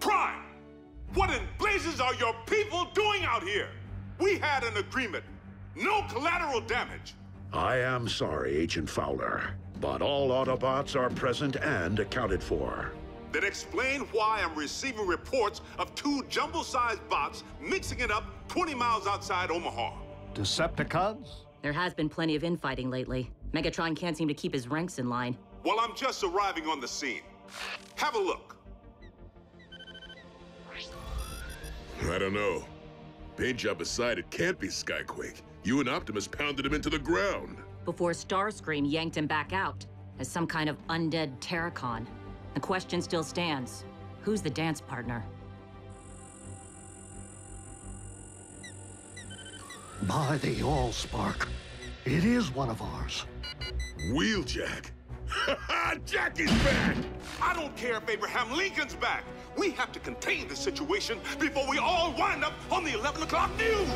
Prime! What in blazes are your people doing out here? We had an agreement. No collateral damage. I am sorry, Agent Fowler, but all Autobots are present and accounted for. Then explain why I'm receiving reports of 2 jumbo-sized bots mixing it up 20 miles outside Omaha. Decepticons? There has been plenty of infighting lately. Megatron can't seem to keep his ranks in line. Well, I'm just arriving on the scene. Have a look. I don't know. Paint job aside, it can't be Skyquake. You and Optimus pounded him into the ground. Before Starscream yanked him back out as some kind of undead Terracon. The question still stands. Who's the dance partner? By the Allspark. It is one of ours. Wheeljack. Jackie's back! I don't care if Abraham Lincoln's back. We have to contain the situation before we all wind up on the 11 o'clock news.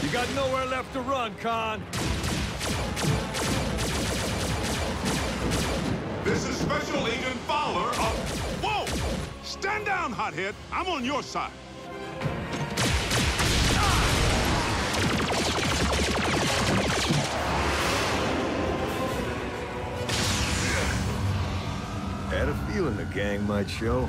You got nowhere left to run, Khan. This is Special Agent Fowler of... Whoa! Stand down, hothead. I'm on your side. Had a feeling the gang might show.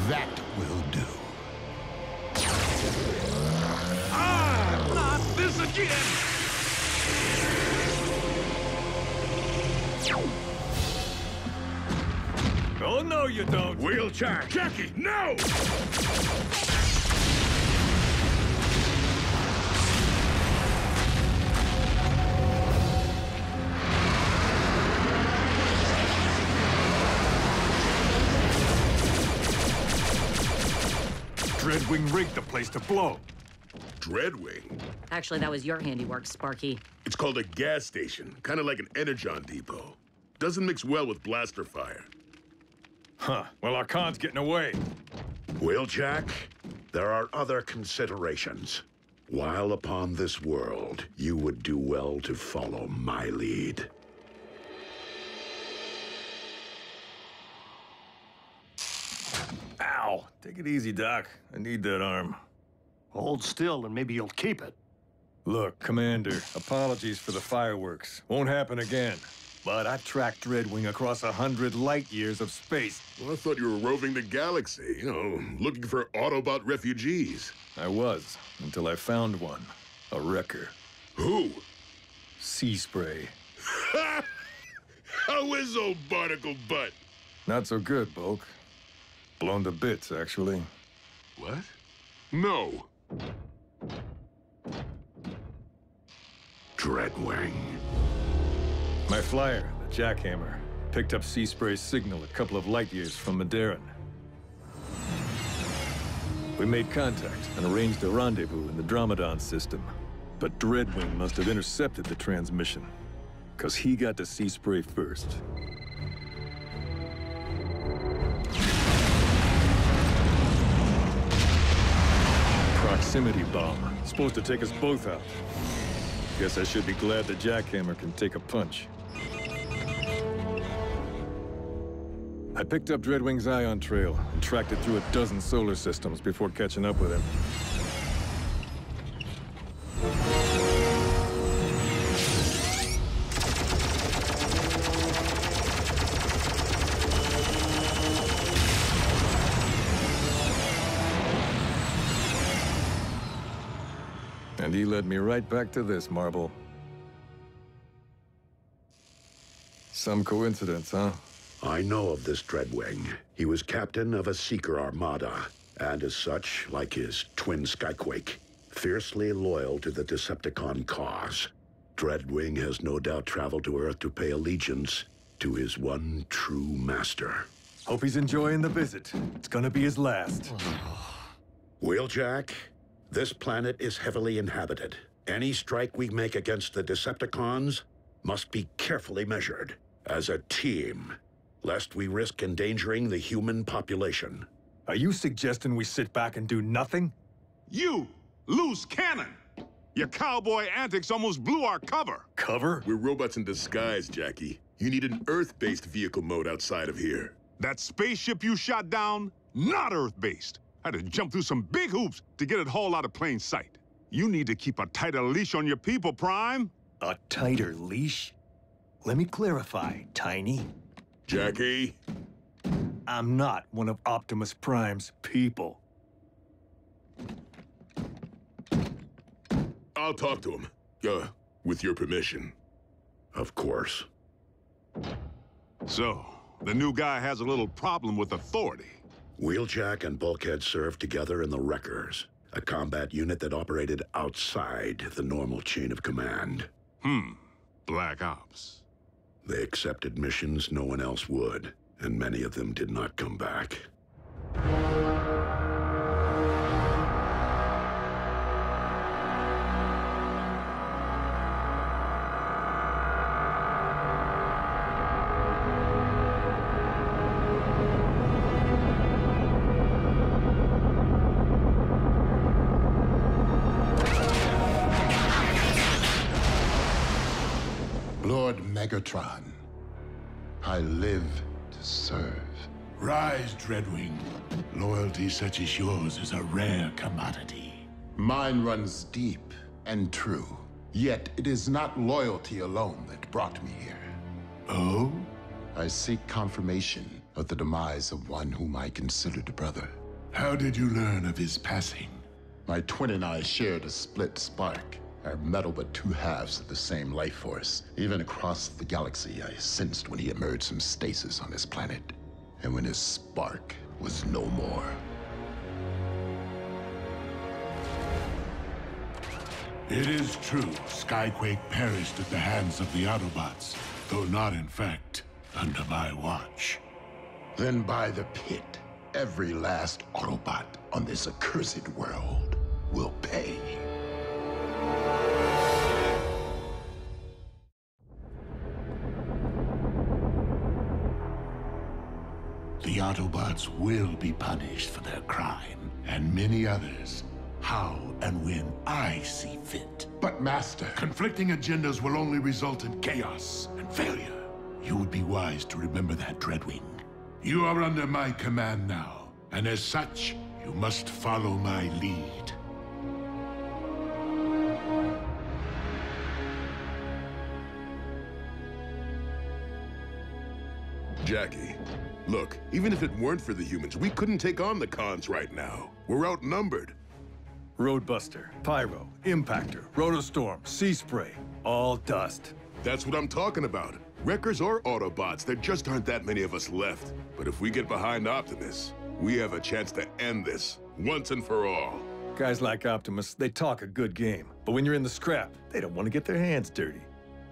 That will do. Not this again! Oh, no, you don't. Wheeljack! Jackie, no! Dreadwing rigged the place to blow. Dreadwing? Actually, that was your handiwork, Sparky. It's called a gas station, kind of like an Energon depot. Doesn't mix well with blaster fire. Huh. Well, our Khan's getting away. Wheeljack, there are other considerations. While upon this world, you would do well to follow my lead. Ow! Take it easy, Doc. I need that arm. Hold still and maybe you'll keep it. Look, Commander, apologies for the fireworks. Won't happen again. But I tracked Dreadwing across 100 light years of space. Well, I thought you were roving the galaxy, looking for Autobot refugees. I was, until I found one. A wrecker. Who? Sea spray. How is old Barnacle Butt? Not so good, Bulk. Blown to bits, actually. What? No. Dreadwing. My flyer, the Jackhammer, picked up Sea Spray's signal a couple of light years from Maderan. We made contact and arranged a rendezvous in the Dromedon system. But Dreadwing must have intercepted the transmission, because he got to Sea Spray first. proximity bomb. Supposed to take us both out. Guess I should be glad the jackhammer can take a punch. I picked up Dreadwing's ion trail and tracked it through a dozen solar systems before catching up with him. And he led me right back to this, Marble. Some coincidence, huh? I know of this Dreadwing. He was captain of a Seeker armada, and as such, like his twin Skyquake, fiercely loyal to the Decepticon cause. Dreadwing has no doubt traveled to Earth to pay allegiance to his one true master. Hope he's enjoying the visit. It's gonna be his last. Wheeljack, this planet is heavily inhabited. Any strike we make against the Decepticons must be carefully measured. As a team, lest we risk endangering the human population. Are you suggesting we sit back and do nothing? You, loose cannon! Your cowboy antics almost blew our cover. Cover? We're robots in disguise, Jackie. You need an Earth-based vehicle mode outside of here. That spaceship you shot down, not Earth-based. Had to jump through some big hoops to get it hauled out of plain sight. You need to keep a tighter leash on your people, Prime. A tighter leash? Let me clarify, Tiny. Jackie? I'm not one of Optimus Prime's people. I'll talk to him. With your permission. Of course. So, the new guy has a little problem with authority. Wheeljack and Bulkhead served together in the Wreckers, a combat unit that operated outside the normal chain of command. Black Ops. They accepted missions no one else would, and many of them did not come back. Lord Megatron, I live to serve. Rise, Dreadwing. Loyalty such as yours is a rare commodity. Mine runs deep and true. Yet it is not loyalty alone that brought me here. Oh? I seek confirmation of the demise of one whom I considered a brother. How did you learn of his passing? My twin and I shared a split spark. Our metal but two halves of the same life force. Even across the galaxy, I sensed when he emerged from stasis on his planet. And when his spark was no more. It is true, Skyquake perished at the hands of the Autobots, though not in fact under my watch. Then by the pit, every last Autobot on this accursed world will pay. The Autobots will be punished for their crime, and many others. How and when I see fit. But Master... Conflicting agendas will only result in chaos and failure. You would be wise to remember that, Dreadwing. You are under my command now, and as such, you must follow my lead. Jackie, look, even if it weren't for the humans, we couldn't take on the cons right now. We're outnumbered. Roadbuster, Pyro, Impactor, Rotostorm, Sea Spray, all dust. That's what I'm talking about. Wreckers or Autobots, there just aren't that many of us left. But if we get behind Optimus, we have a chance to end this, once and for all. Guys like Optimus, they talk a good game. But when you're in the scrap, they don't want to get their hands dirty.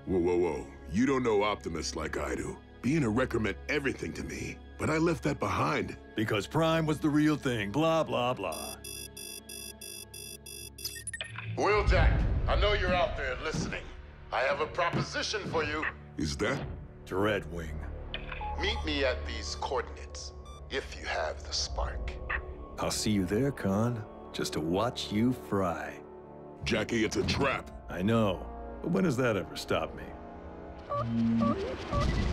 Whoa, whoa, whoa. You don't know Optimus like I do. Being a Wrecker meant everything to me, but I left that behind. Because Prime was the real thing, blah, blah, blah. Wheeljack, I know you're out there listening. I have a proposition for you. Is that? Dreadwing. Meet me at these coordinates, if you have the spark. I'll see you there, Khan. just to watch you fry. Jackie, it's a trap. I know, but when has that ever stopped me?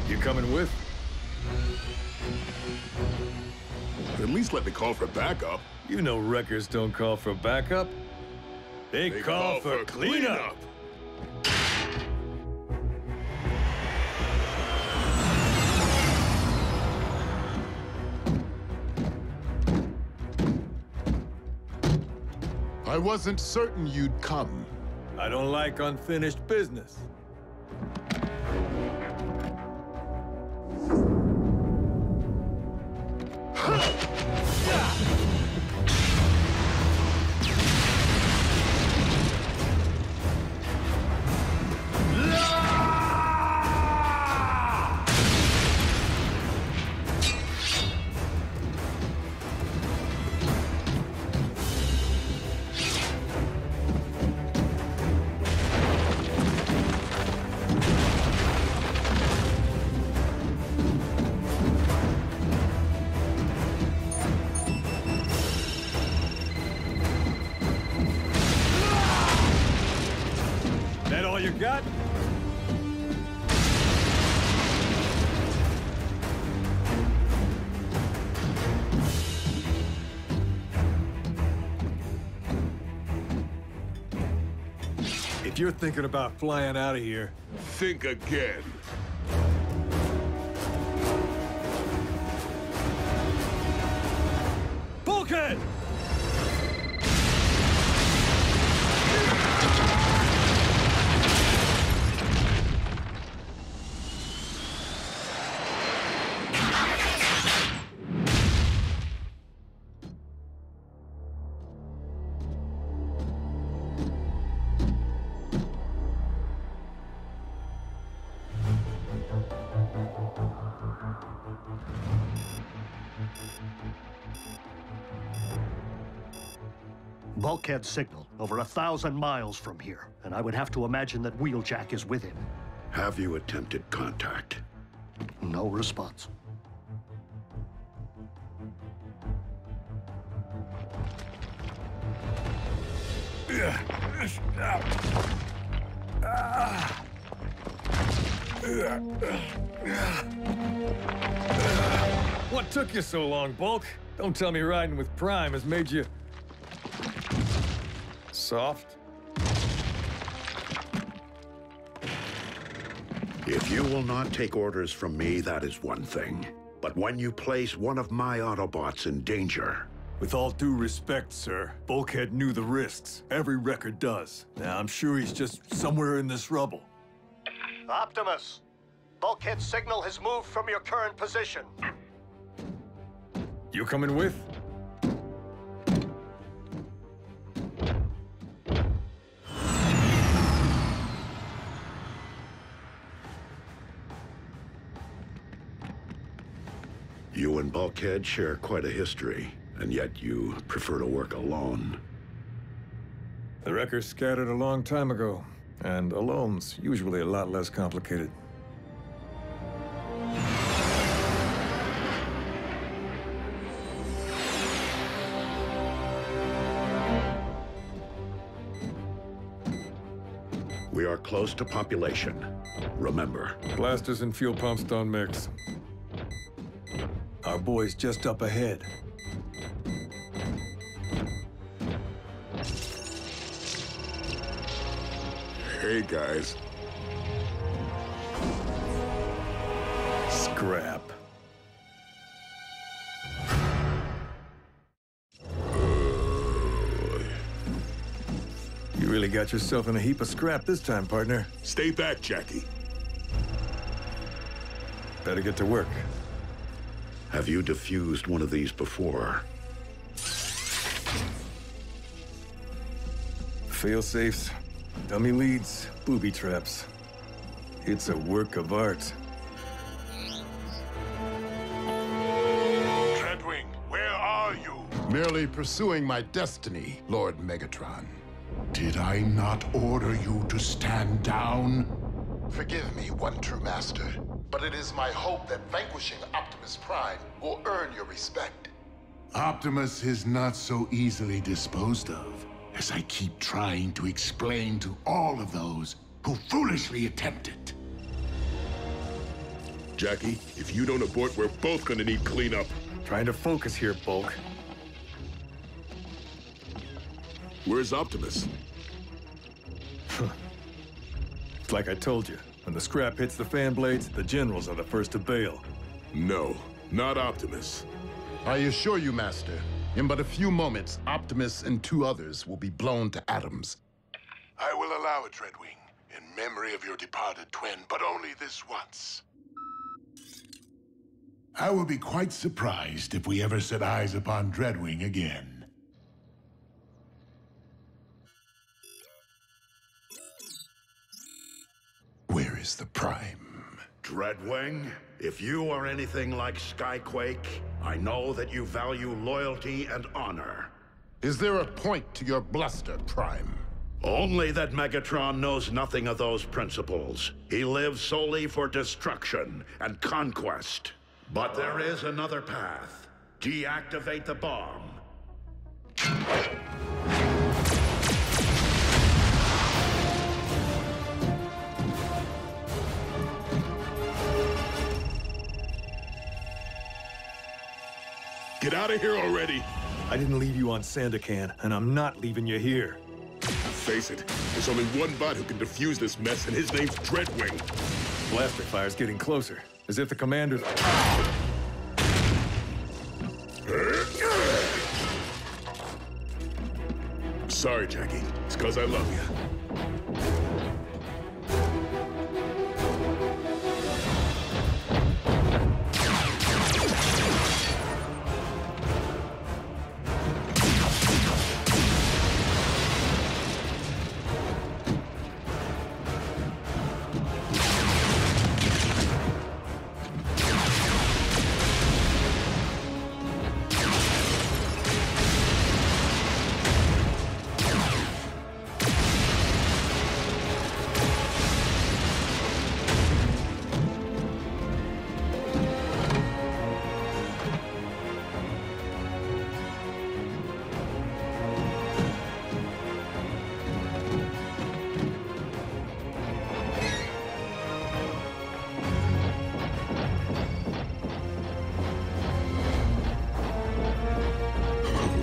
You coming with? At least let me call for backup. You know wreckers don't call for backup. They call for cleanup. I wasn't certain you'd come. I don't like unfinished business. That all you got? If you're thinking about flying out of here, Think again. bulkhead! Bulkhead signal over 1,000 miles from here, and I would have to imagine that Wheeljack is with him. Have you attempted contact? No response. What took you so long, Bulk? Don't tell me riding with Prime has made you... soft? If you will not take orders from me, that is one thing. But when you place one of my Autobots in danger... With all due respect, sir, Bulkhead knew the risks. Every wrecker does. Now, I'm sure he's just somewhere in this rubble. Optimus! Bulkhead signal has moved from your current position. You coming with? You and Bulkhead share quite a history, and yet you prefer to work alone. The wreckers scattered a long time ago, and alone's usually a lot less complicated. We are close to population. Remember. Blasters and fuel pumps don't mix. Our boy's just up ahead. Hey, guys. Scrap. You really got yourself in a heap of scrap this time, partner. Stay back, Jackie. Better get to work. Have you defused one of these before? Fail-safes, dummy leads, booby traps. It's a work of art. Dreadwing, where are you? Merely pursuing my destiny, Lord Megatron. Did I not order you to stand down? Forgive me, One True Master, but it is my hope that vanquishing Optimus Prime will earn your respect. Optimus is not so easily disposed of, as I keep trying to explain to all of those who foolishly attempt it. Jackie, if you don't abort, we're both gonna need cleanup. Trying to focus here, Bulk. Where's Optimus? It's like I told you. When the scrap hits the fan blades, the generals are the first to bail. No, not Optimus. I assure you, Master, in but a few moments, Optimus and 2 others will be blown to atoms. I will allow it, Dreadwing, in memory of your departed twin, but only this once. I will be quite surprised if we ever set eyes upon Dreadwing again. Where is the Prime? Dreadwing, if you are anything like Skyquake, I know that you value loyalty and honor. Is there a point to your bluster, Prime? Only that Megatron knows nothing of those principles. He lives solely for destruction and conquest. But there is another path. Deactivate the bomb. Get out of here already! I didn't leave you on Sandakan, and I'm not leaving you here. Face it, there's only one bot who can defuse this mess, and his name's Dreadwing. Blaster fire's getting closer, as if the commander's... Sorry, Jackie. It's 'cause I love you.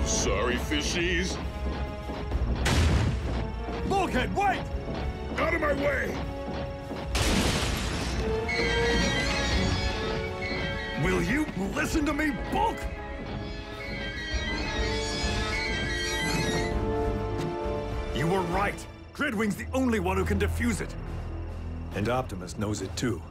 Sorry, fishies. Bulkhead, wait! Out of my way! Will you listen to me, Bulk? You were right. Dreadwing's the only one who can defuse it. And Optimus knows it too.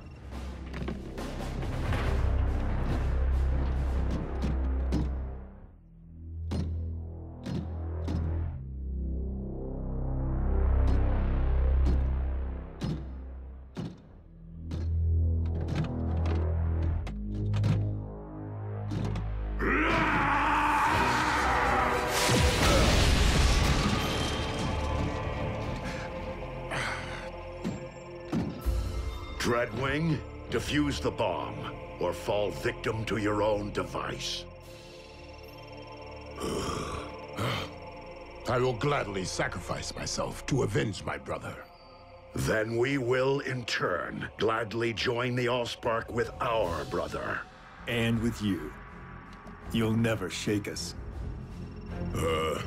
Dreadwing, defuse the bomb, or fall victim to your own device. I will gladly sacrifice myself to avenge my brother. Then we will, in turn, gladly join the Allspark with our brother. And with you. You'll never shake us. Oh.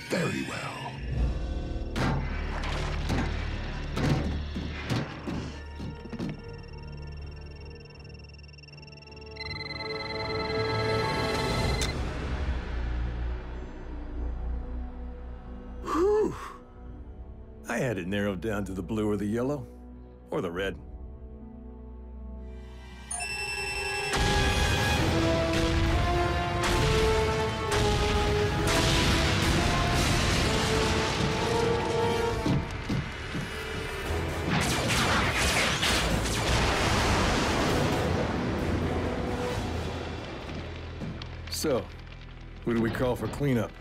Very well. Whew. I had it narrowed down to the blue or the yellow, or the red. So, who do we call for cleanup?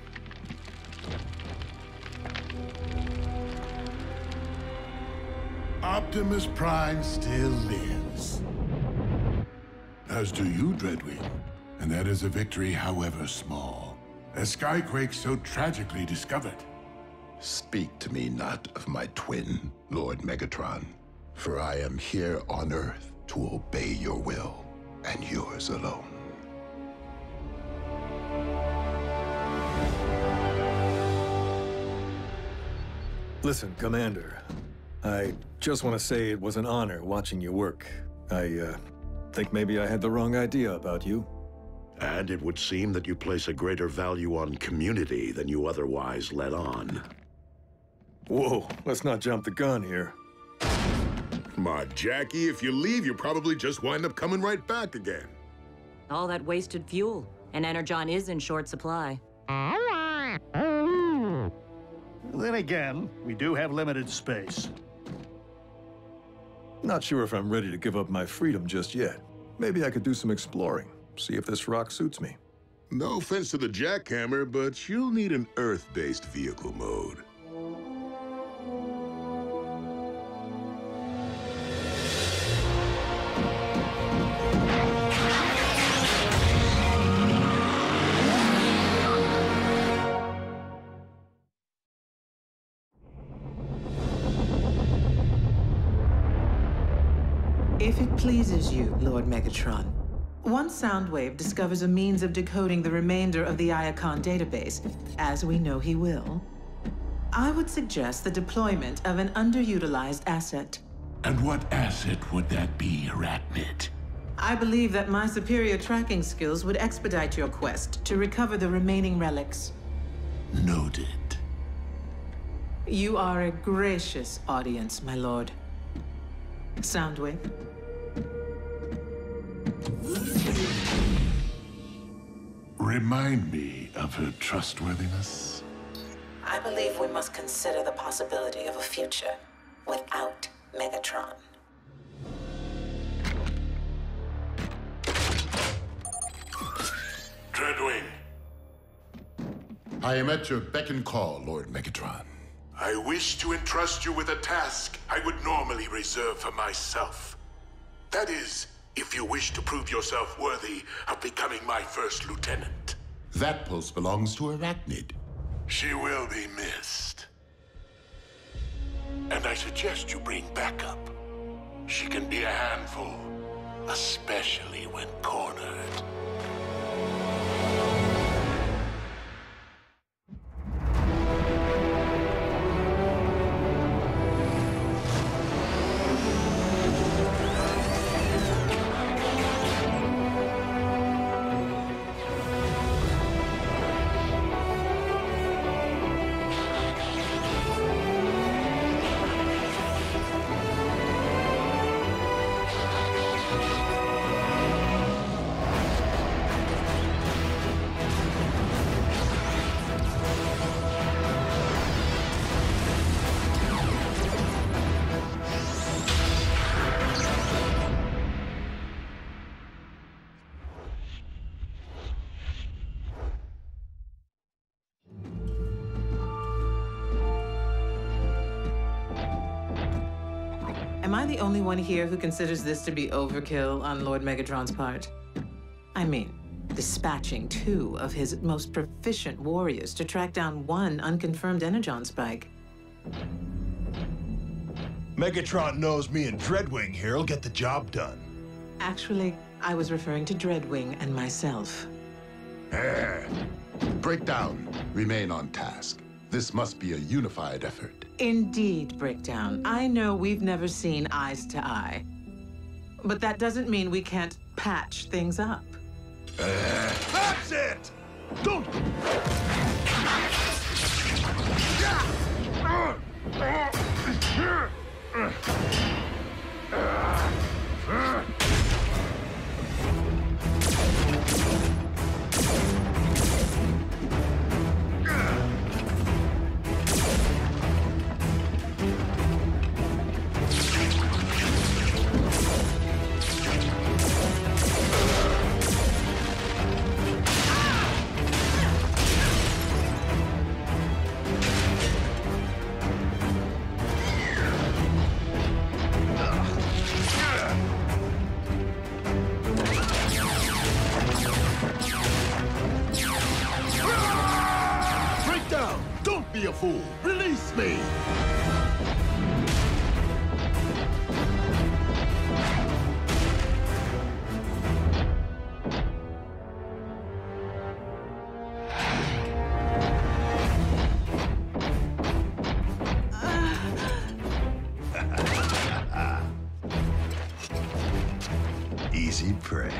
Optimus Prime still lives. As do you, Dreadwing. And that is a victory, however small. A Skyquake so tragically discovered. Speak to me not of my twin, Lord Megatron, for I am here on Earth to obey your will, and yours alone. Listen, Commander, I just want to say it was an honor watching you work. I think maybe I had the wrong idea about you. And it would seem that you place a greater value on community than you otherwise let on. Whoa, let's not jump the gun here. Come on, Jackie, if you leave, you'll probably just wind up coming right back again. All that wasted fuel, and Energon is in short supply. Then again, we do have limited space. Not sure if I'm ready to give up my freedom just yet. Maybe I could do some exploring, see if this rock suits me. No offense to the jackhammer, but you'll need an Earth-based vehicle mode. If it pleases you, Lord Megatron, once Soundwave discovers a means of decoding the remainder of the Iacon database, as we know he will, I would suggest the deployment of an underutilized asset. And what asset would that be, Arachnid? I believe that my superior tracking skills would expedite your quest to recover the remaining relics. Noted. You are a gracious audience, my lord. Soundwave. Remind me of her trustworthiness. I believe we must consider the possibility of a future without Megatron. Dreadwing. I am at your beck and call, Lord Megatron. I wish to entrust you with a task I would normally reserve for myself. That is, if you wish to prove yourself worthy of becoming my first lieutenant. That post belongs to Arachnid. She will be missed. And I suggest you bring backup. She can be a handful, especially when cornered. Am I the only one here who considers this to be overkill on Lord Megatron's part? I mean, dispatching 2 of his most proficient warriors to track down 1 unconfirmed Energon spike. Megatron knows me and Dreadwing here will get the job done. Actually, I was referring to Dreadwing and myself. Breakdown. Remain on task. This must be a unified effort. Indeed, Breakdown. I know we've never seen eyes to eye. But that doesn't mean we can't patch things up. That's it! Don't... down! Don't be a fool! Release me! Easy prey.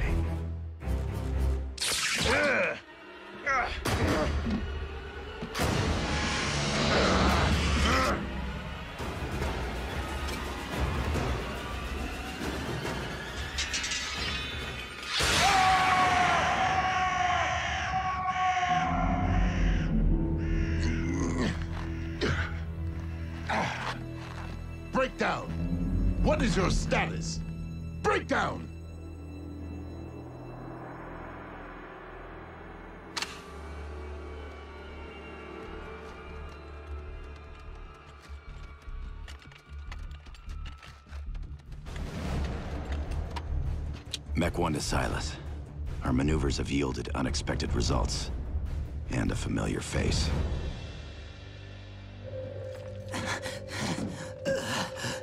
Breakdown! What is your status? Breakdown! Mech 1 to Silas. Our maneuvers have yielded unexpected results. And a familiar face.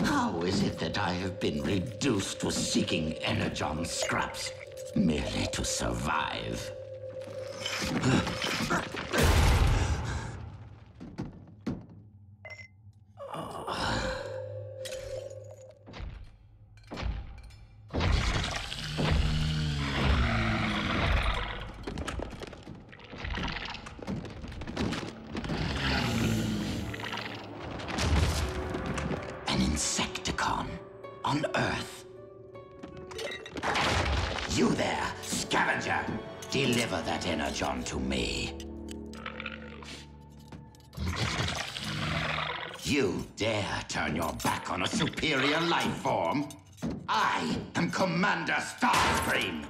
How is it that I have been reduced to seeking energon scraps merely to survive? An Insecticon on Earth. You there, scavenger! Deliver that energon to me. You dare turn your back on a superior life form? I am Commander Starscream!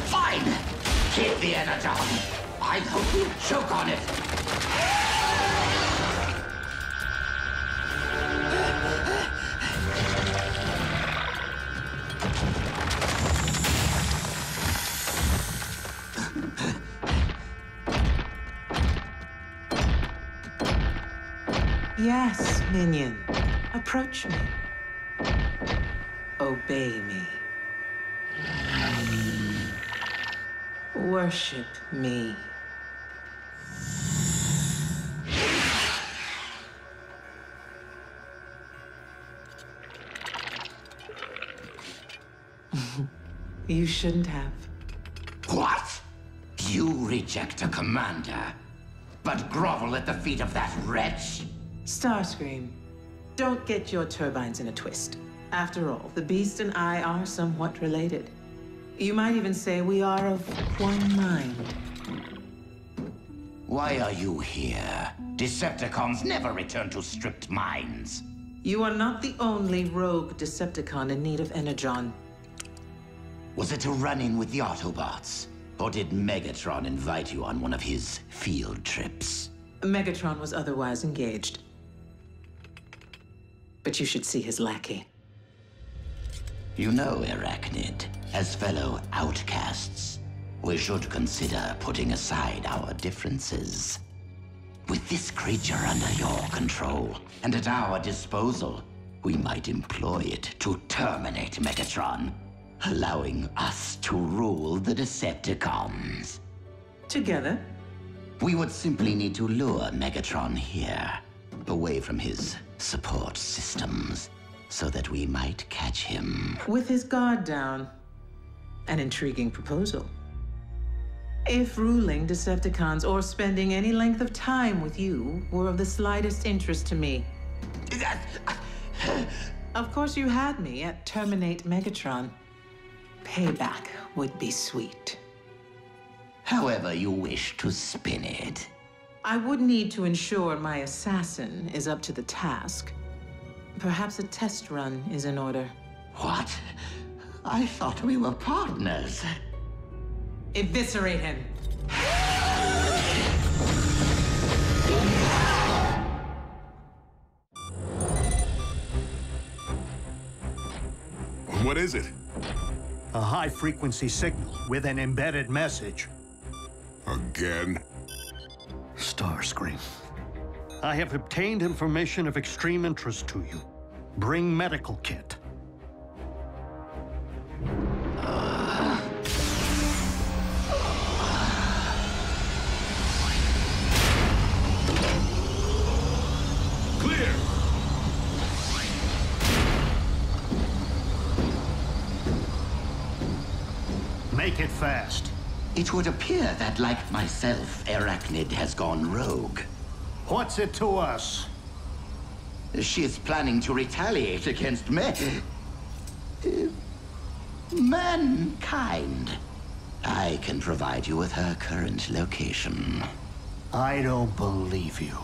Fine! Keep the energon! I hope you choke on it! Yes, minion. Approach me. Obey me. Worship me. You shouldn't have. What? You reject a commander, but grovel at the feet of that wretch? Starscream, don't get your turbines in a twist. After all, the beast and I are somewhat related. You might even say we are of one mind. Why are you here? Decepticons never return to stripped minds. You are not the only rogue Decepticon in need of energon. Was it a run-in with the Autobots? Or did Megatron invite you on one of his field trips? Megatron was otherwise engaged. But you should see his lackey. You know, Arachnid, as fellow outcasts, we should consider putting aside our differences. With this creature under your control and at our disposal, we might employ it to terminate Megatron, allowing us to rule the Decepticons. Together? We would simply need to lure Megatron here, away from his support systems, so that we might catch him. With his guard down. An intriguing proposal. If ruling Decepticons or spending any length of time with you were of the slightest interest to me. Of course you had me at terminate Megatron. Payback would be sweet. However you wish to spin it. I would need to ensure my assassin is up to the task. Perhaps a test run is in order. What? I thought we were partners. Eviscerate him. What is it? A high-frequency signal with an embedded message. Again? Starscream. I have obtained information of extreme interest to you. Bring medical kit. Clear! Make it fast. It would appear that, like myself, Arachnid has gone rogue. What's it to us? She is planning to retaliate against mankind. I can provide you with her current location. I don't believe you.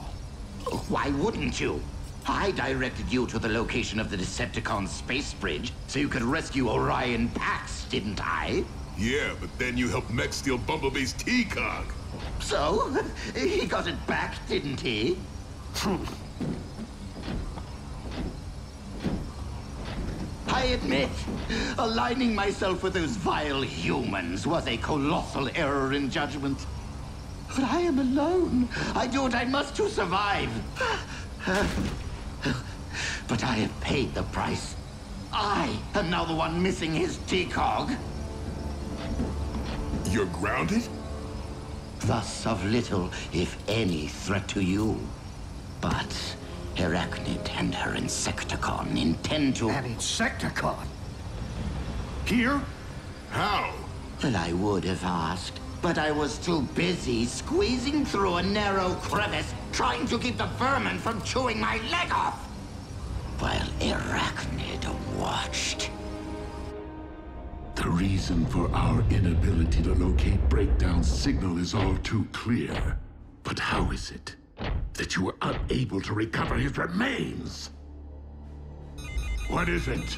Why wouldn't you? I directed you to the location of the Decepticon space bridge so you could rescue Orion Pax, didn't I? Yeah, but then you helped Mech steal Bumblebee's T-Cog. So? He got it back, didn't he? I admit, aligning myself with those vile humans was a colossal error in judgment. But I am alone. I do what I must to survive. But I have paid the price. I am now the one missing his T-Cog. You're grounded? Thus of little, if any, threat to you. But Arachnid and her Insecticon intend to... An Insecticon? Here? How? Well, I would have asked, but I was too busy squeezing through a narrow crevice trying to keep the vermin from chewing my leg off, while Arachnid watched. The reason for our inability to locate Breakdown's signal is all too clear. But how is it that you were unable to recover his remains? What is it?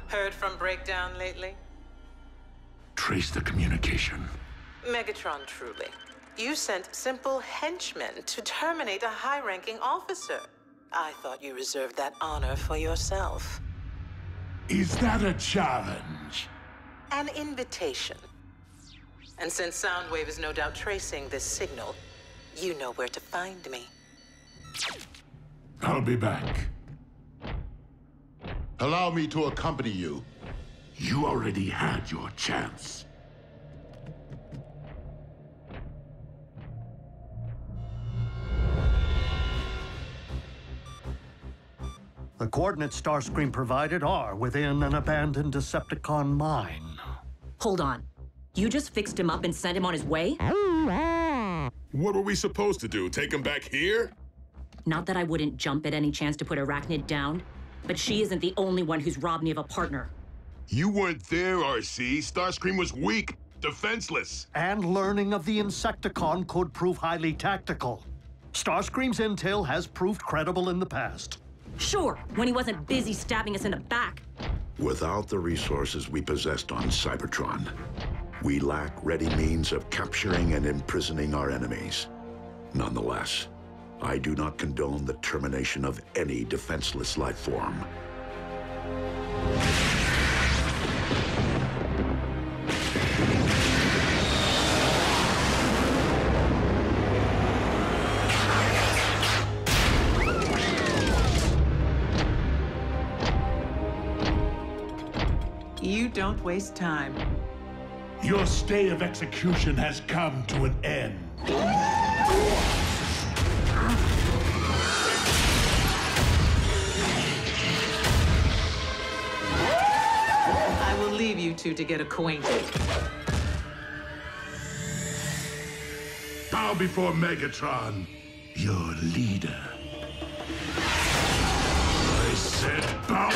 Heard from Breakdown lately? Trace the communication. Megatron, truly. You sent simple henchmen to terminate a high-ranking officer. I thought you reserved that honor for yourself. Is that a challenge? An invitation. And since Soundwave is no doubt tracing this signal, you know where to find me. I'll be back. Allow me to accompany you. You already had your chance. The coordinates Starscream provided are within an abandoned Decepticon mine. Hold on. You just fixed him up and sent him on his way? What were we supposed to do? Take him back here? Not that I wouldn't jump at any chance to put Arachnid down, but she isn't the only one who's robbed me of a partner. You weren't there, RC. Starscream was weak, defenseless. And learning of the Insecticon could prove highly tactical. Starscream's intel has proved credible in the past. Sure, when he wasn't busy stabbing us in the back. Without the resources we possessed on Cybertron, we lack ready means of capturing and imprisoning our enemies. Nonetheless, I do not condone the termination of any defenseless life form. You don't waste time. Your stay of execution has come to an end. I will leave you two to get acquainted. Bow before Megatron, your leader. I said bow.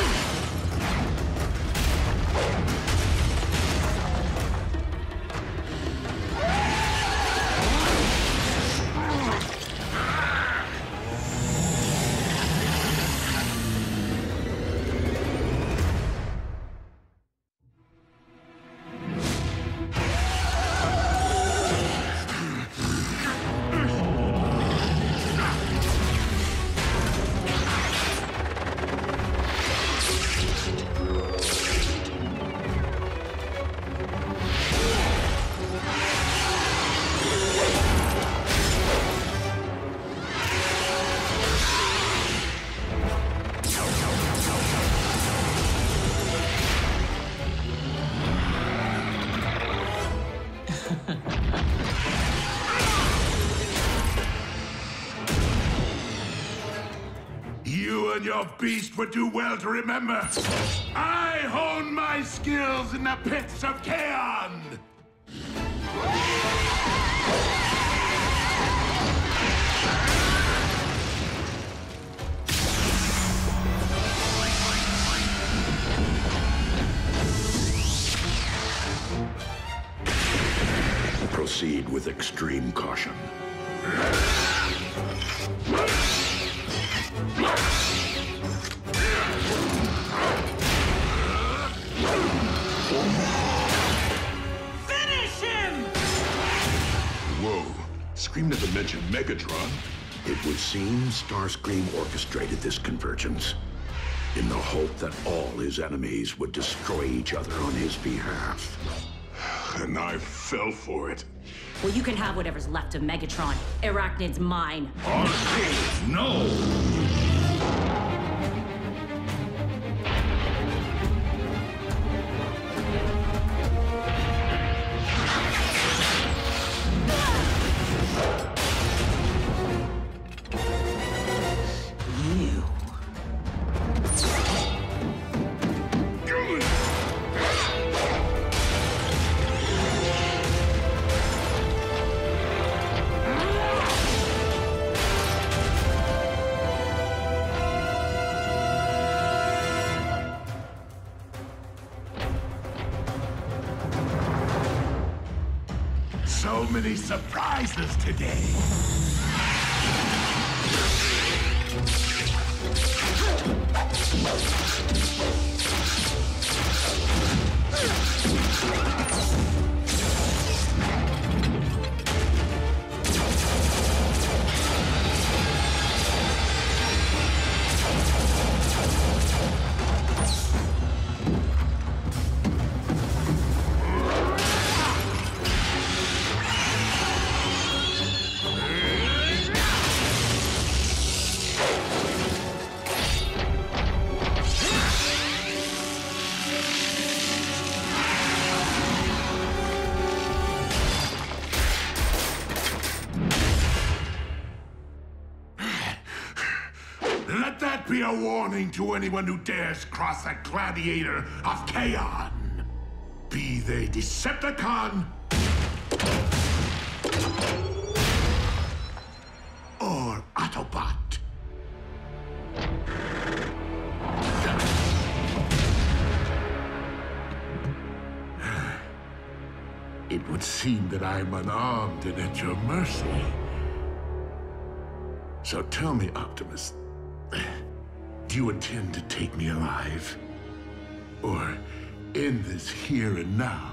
and your beast would do well to remember. I hone my skills in the pits of Kaon! Proceed with extreme caution. Finish him! Whoa. Scream never mentioned Megatron. It would seem Starscream orchestrated this convergence in the hope that all his enemies would destroy each other on his behalf. And I fell for it. Well, you can have whatever's left of Megatron. Arachnid's mine. No! So many surprises today. Let that be a warning to anyone who dares cross the gladiator of Kaon. Be they Decepticon or Autobot. It would seem that I'm unarmed and at your mercy. So tell me, Optimus, do you intend to take me alive? Or end this here and now?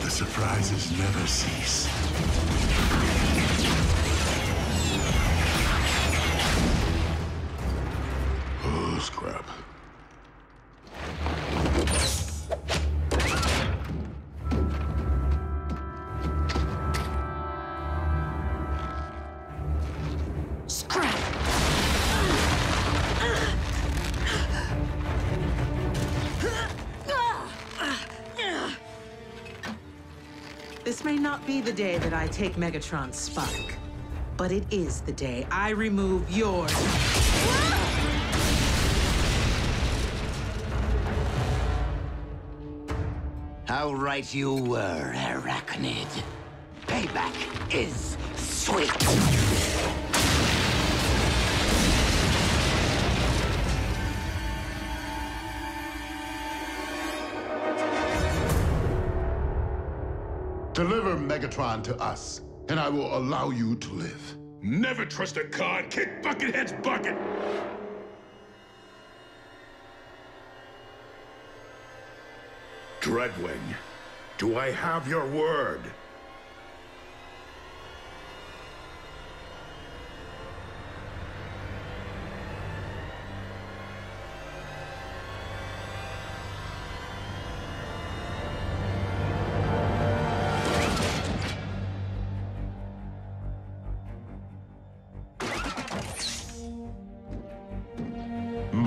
The surprises never cease. Oh, scrap. This may not be the day that I take Megatron's spark, but it is the day I remove yours. How right you were, Arachnid. Payback is sweet. Deliver Megatron to us, and I will allow you to live. Never trust a card, kick Buckethead's bucket! Dreadwing, do I have your word?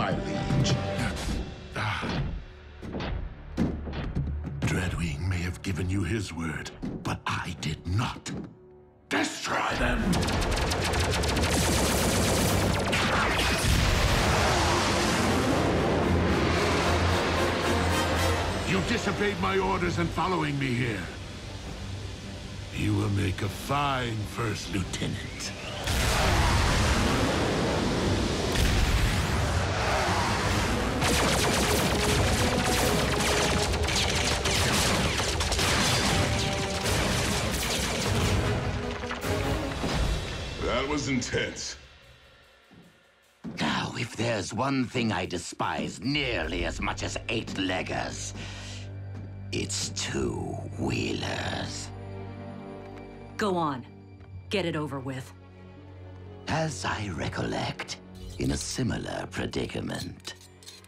my liege. Dreadwing may have given you his word, but I did not. Destroy them! You disobeyed my orders in following me here. You will make a fine first lieutenant. That was intense. Now, if there's one thing I despise nearly as much as eight-leggers, it's two-wheelers. Go on. Get it over with. As I recollect, in a similar predicament,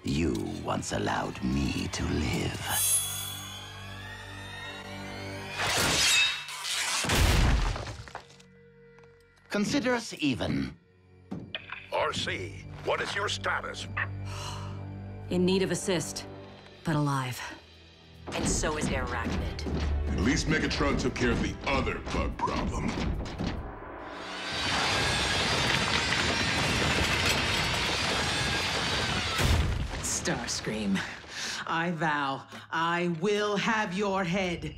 you once allowed me to live. Consider us even. RC, what is your status? In need of assist, but alive. And so is Arachnid. At least Megatron took care of the other bug problem. Starscream, I vow I will have your head.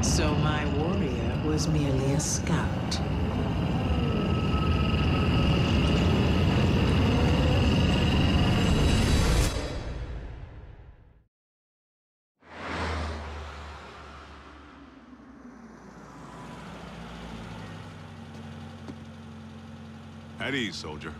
So my warrior was merely a scout. At ease, soldier.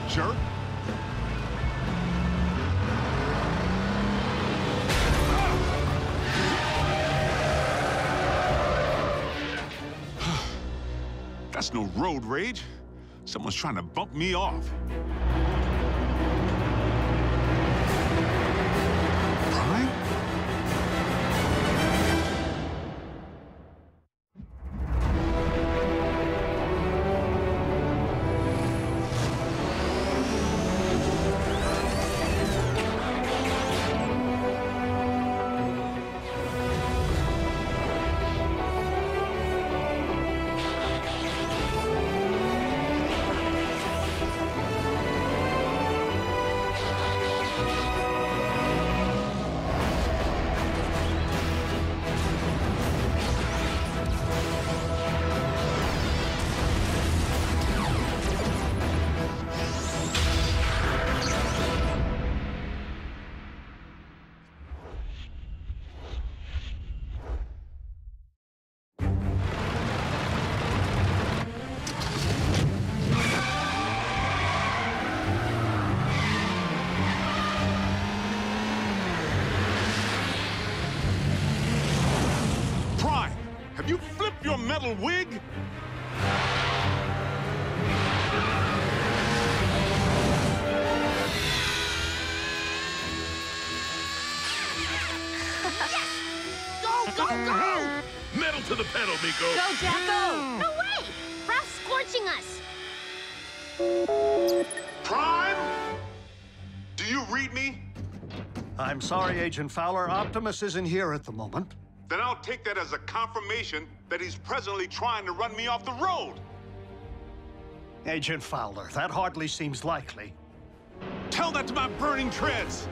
Jerk. That's no road rage. Someone's trying to bump me off. Prime? Have you flipped your metal wig? Go! Metal to the pedal, Miko! Go, Jack, go! No way! Ralph's scorching us! Prime? Do you read me? I'm sorry, Agent Fowler. Optimus isn't here at the moment. Then I'll take that as a confirmation that he's presently trying to run me off the road. Agent Fowler, that hardly seems likely. Tell that to my burning treads!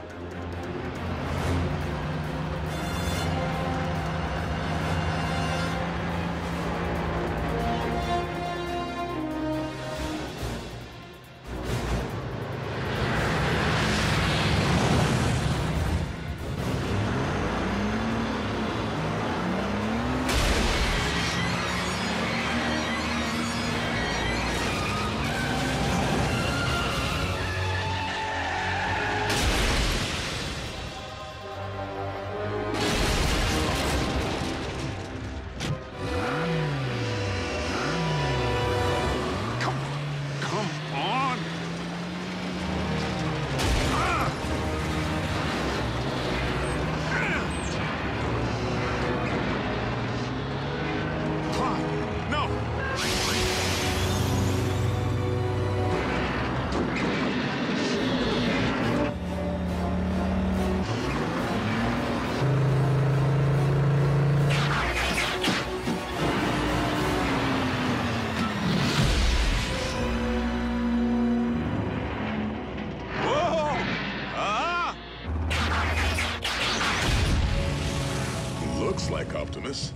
Looks like Optimus.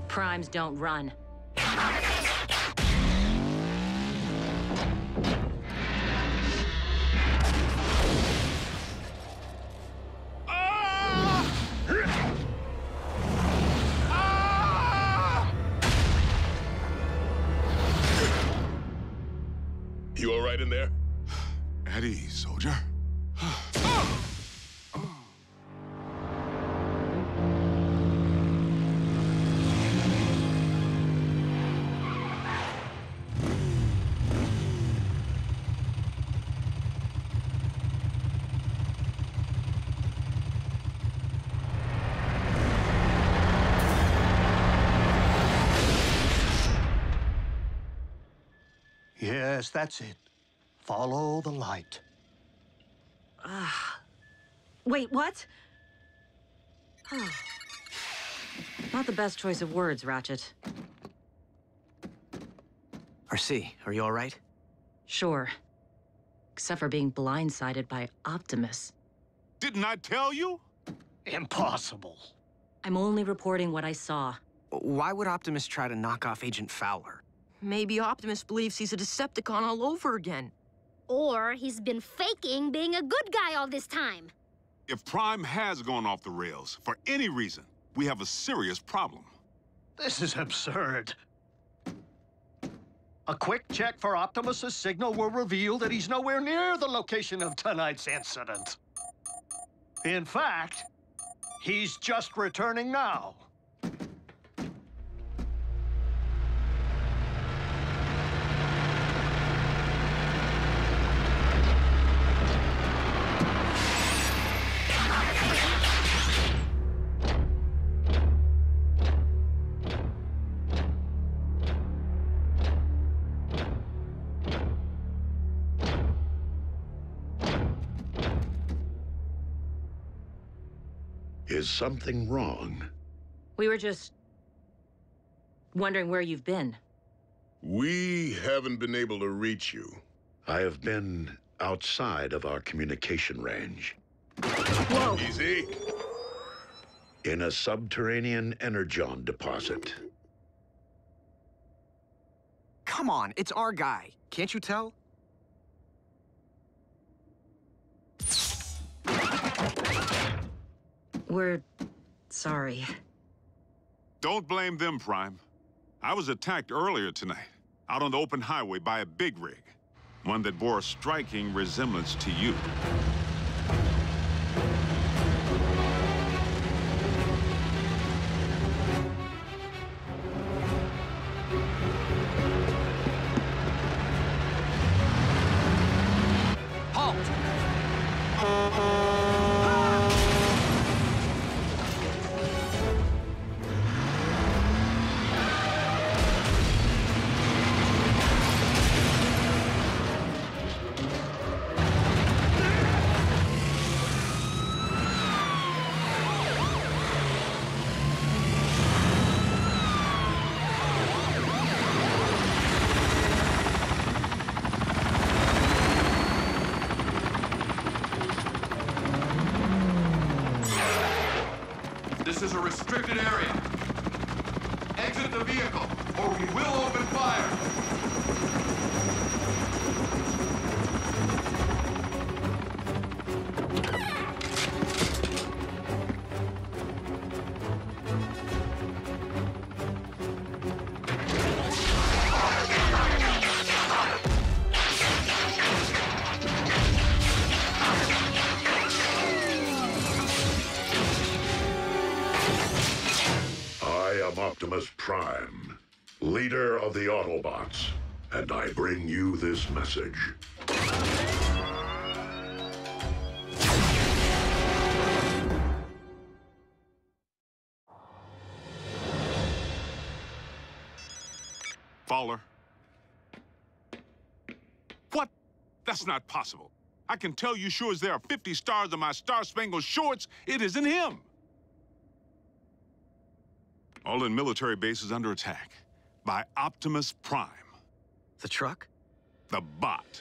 Primes don't run. You all right in there? At ease, soldier. Yes, that's it. Follow the light. Wait, what? Oh. Not the best choice of words, Ratchet. RC, are you all right? Sure. Except for being blindsided by Optimus. Didn't I tell you? Impossible. I'm only reporting what I saw. Why would Optimus try to knock off Agent Fowler? Maybe Optimus believes he's a Decepticon all over again. Or he's been faking being a good guy all this time. If Prime has gone off the rails, for any reason, we have a serious problem. This is absurd. A quick check for Optimus's signal will reveal that he's nowhere near the location of tonight's incident. In fact, he's just returning now. Is something wrong? We were just wondering where you've been. We haven't been able to reach you. I have been outside of our communication range. Whoa! Easy. In a subterranean energon deposit. Come on, it's our guy. Can't you tell? We're sorry. Don't blame them, Prime. I was attacked earlier tonight, out on the open highway by a big rig. One that bore a striking resemblance to you. is a restricted area. Exit the vehicle, or we will open fire. I am Optimus Prime, leader of the Autobots, and I bring you this message. Fowler. What? That's not possible. I can tell you sure as there are 50 stars on my Star-Spangled Shorts, it isn't him. All in military bases under attack by Optimus Prime. The truck? The bot.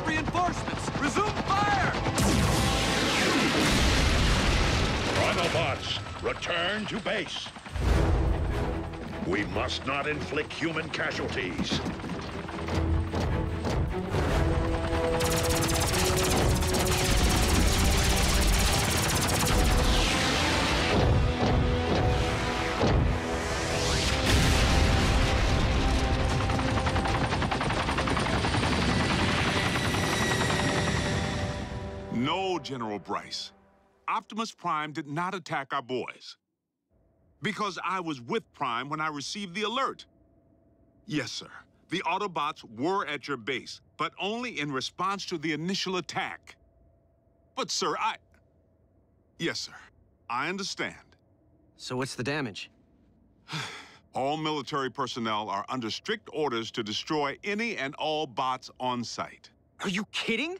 Reinforcements! Resume fire! Autobots, return to base. We must not inflict human casualties. No, General Bryce. Optimus Prime did not attack our boys. Because I was with Prime when I received the alert. Yes, sir. The Autobots were at your base, but only in response to the initial attack. But, sir, Yes, sir. I understand. So what's the damage? All military personnel are under strict orders to destroy any and all bots on site. Are you kidding?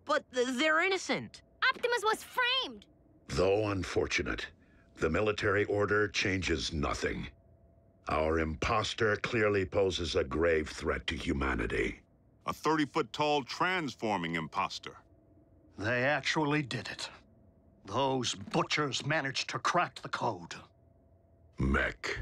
But they're innocent. Optimus was framed. Though unfortunate, the military order changes nothing. Our imposter clearly poses a grave threat to humanity. A 30-foot-tall transforming imposter. They actually did it. Those butchers managed to crack the code. Mech.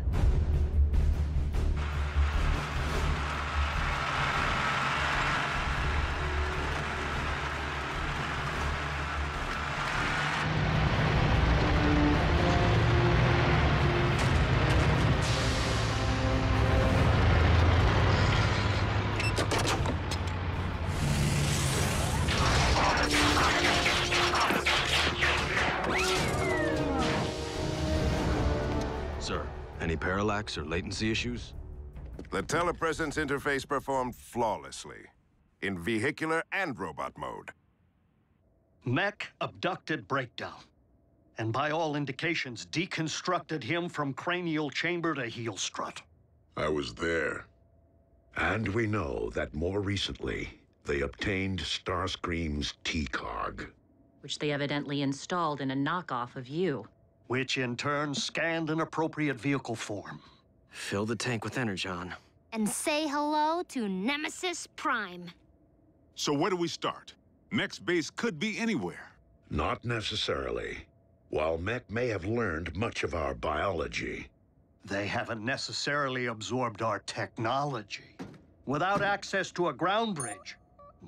Sir, any parallax or latency issues? The telepresence interface performed flawlessly, in vehicular and robot mode. Mech abducted Breakdown, and by all indications, deconstructed him from cranial chamber to heel strut. I was there. And we know that more recently, they obtained Starscream's T-Cog. Which they evidently installed in a knockoff of you. Which in turn scanned an appropriate vehicle form. Fill the tank with energon. And say hello to Nemesis Prime. So where do we start? Mech's base could be anywhere. Not necessarily. While Mech may have learned much of our biology, they haven't necessarily absorbed our technology. Without access to a ground bridge,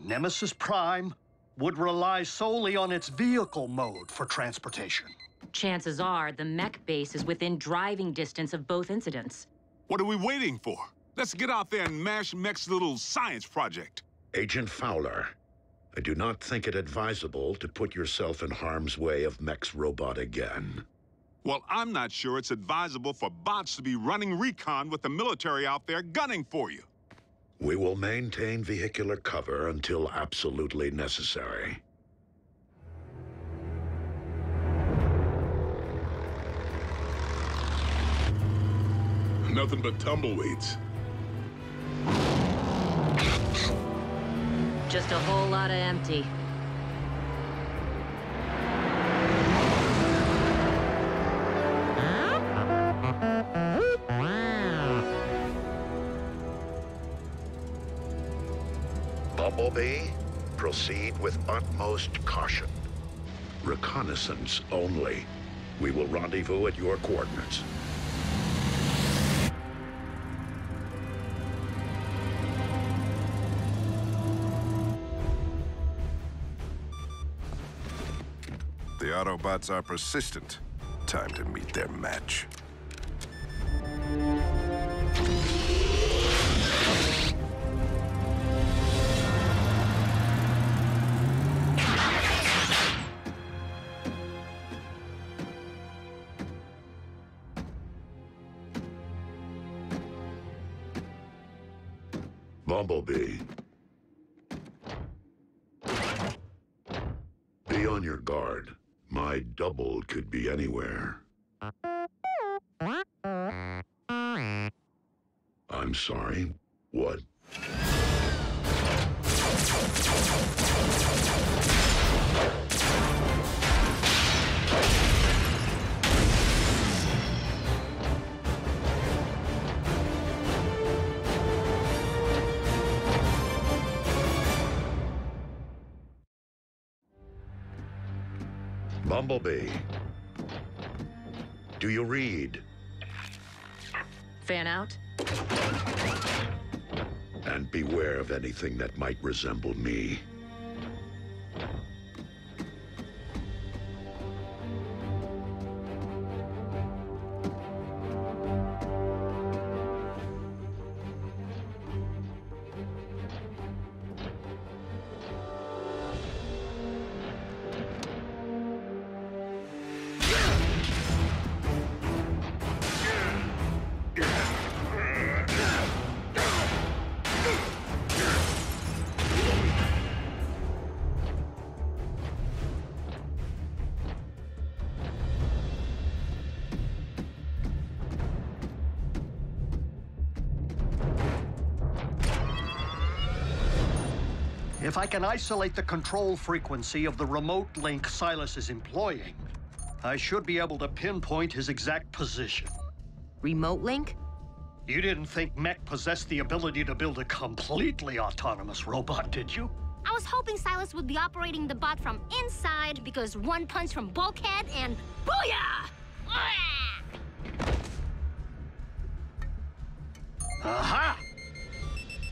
Nemesis Prime would rely solely on its vehicle mode for transportation. Chances are the mech base is within driving distance of both incidents. What are we waiting for? Let's get out there and mash Mech's little science project. Agent Fowler, I do not think it advisable to put yourself in harm's way of Mech's robot again. Well, I'm not sure it's advisable for bots to be running recon with the military out there gunning for you. We will maintain vehicular cover until absolutely necessary. Nothing but tumbleweeds. Just a whole lot of empty. Bumblebee, proceed with utmost caution. Reconnaissance only. We will rendezvous at your coordinates. The Autobots are persistent. Time to meet their match. Bumblebee. Be on your guard. My double could be anywhere. I'm sorry. What? Bumblebee. Do you read? Fan out? And beware of anything that might resemble me. If I can isolate the control frequency of the remote link Silas is employing, I should be able to pinpoint his exact position. Remote link? You didn't think Mech possessed the ability to build a completely autonomous robot, did you? I was hoping Silas would be operating the bot from inside because one punch from Bulkhead and booyah! Aha!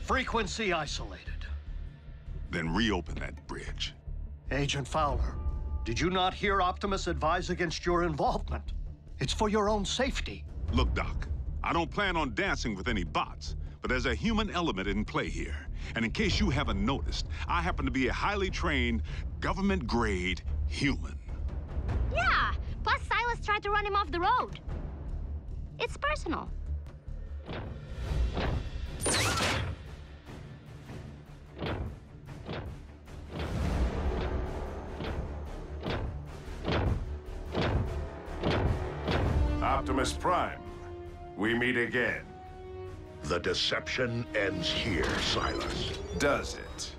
Frequency isolated. Then reopen that bridge. Agent Fowler, did you not hear Optimus advise against your involvement? It's for your own safety. Look, Doc, I don't plan on dancing with any bots, but there's a human element in play here. And in case you haven't noticed, I happen to be a highly trained, government-grade human. Yeah, plus Silas tried to run him off the road. It's personal. Optimus Prime, we meet again. The deception ends here, Silas. Does it?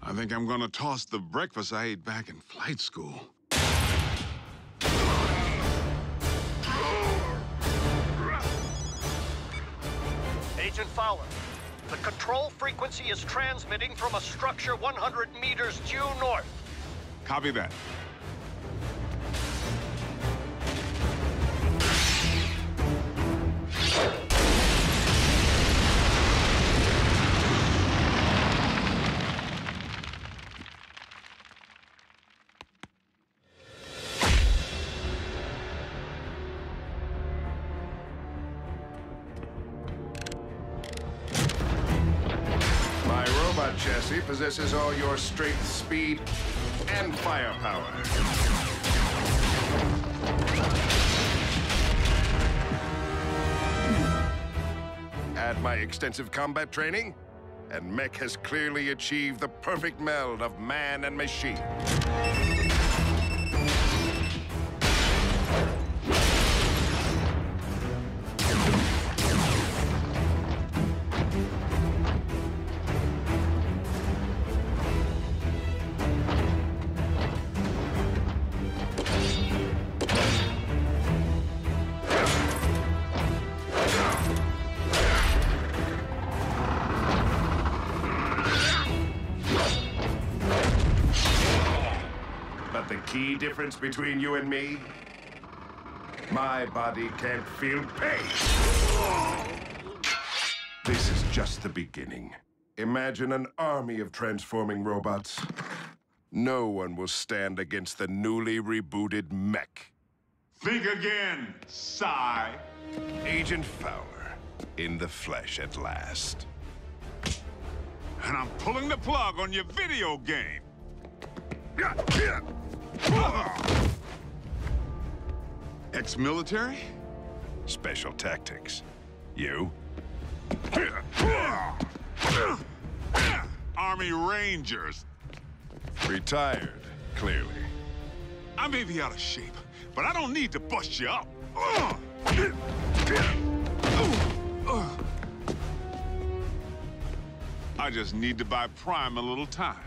I think I'm gonna toss the breakfast I ate back in flight school. Agent Fowler, the control frequency is transmitting from a structure 100 meters due north. Copy that. chassis possesses all your strength, speed, and firepower. Add my extensive combat training, and Mech has clearly achieved the perfect meld of man and machine. But the key difference between you and me? My body can't feel pain. This is just the beginning. Imagine an army of transforming robots. No one will stand against the newly rebooted Mech. Think again, sigh. Agent Fowler, in the flesh at last. And I'm pulling the plug on your video game. Ex-military? Special tactics. You? Army Rangers. Retired, clearly. I may be out of shape, but I don't need to bust you up. I just need to buy Prime a little time.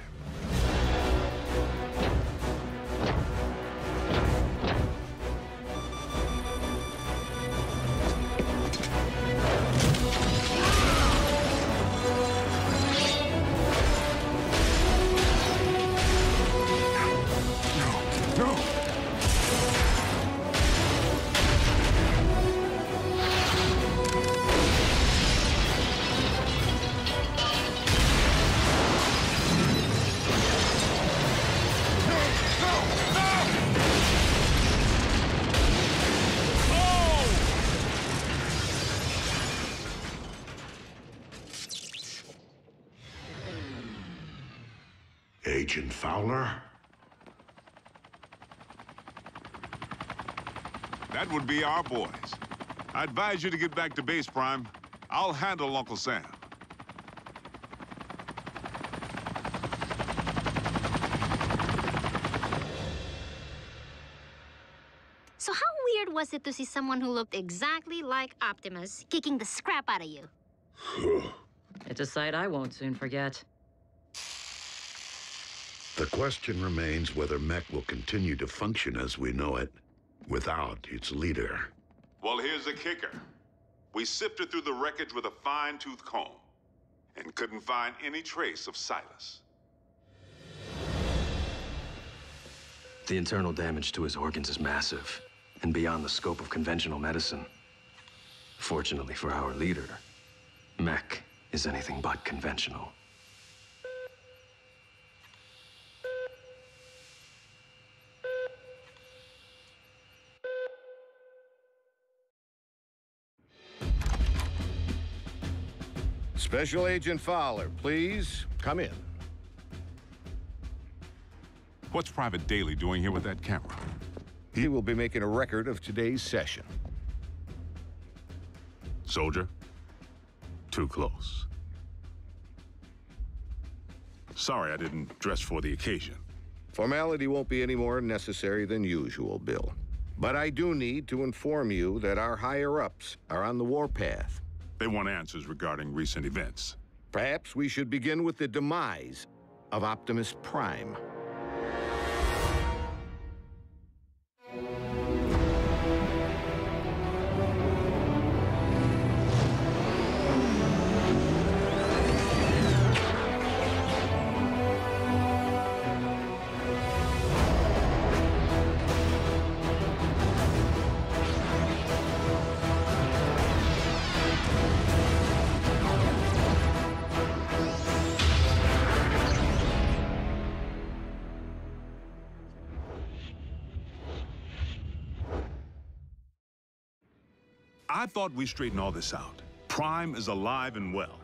Agent Fowler? That would be our boys. I advise you to get back to base, Prime. I'll handle Uncle Sam. So how weird was it to see someone who looked exactly like Optimus kicking the scrap out of you? It's a sight I won't soon forget. The question remains whether Mech will continue to function as we know it, without its leader. Well, here's the kicker. We sifted through the wreckage with a fine-tooth comb and couldn't find any trace of Silas. The internal damage to his organs is massive and beyond the scope of conventional medicine. Fortunately for our leader, Mech is anything but conventional. Special Agent Fowler, please come in. What's Private Daly doing here with that camera? He will be making a record of today's session. Soldier, too close. Sorry I didn't dress for the occasion. Formality won't be any more necessary than usual, Bill. But I do need to inform you that our higher-ups are on the warpath. They want answers regarding recent events. Perhaps we should begin with the demise of Optimus Prime. I thought we straightened all this out. Prime is alive and well.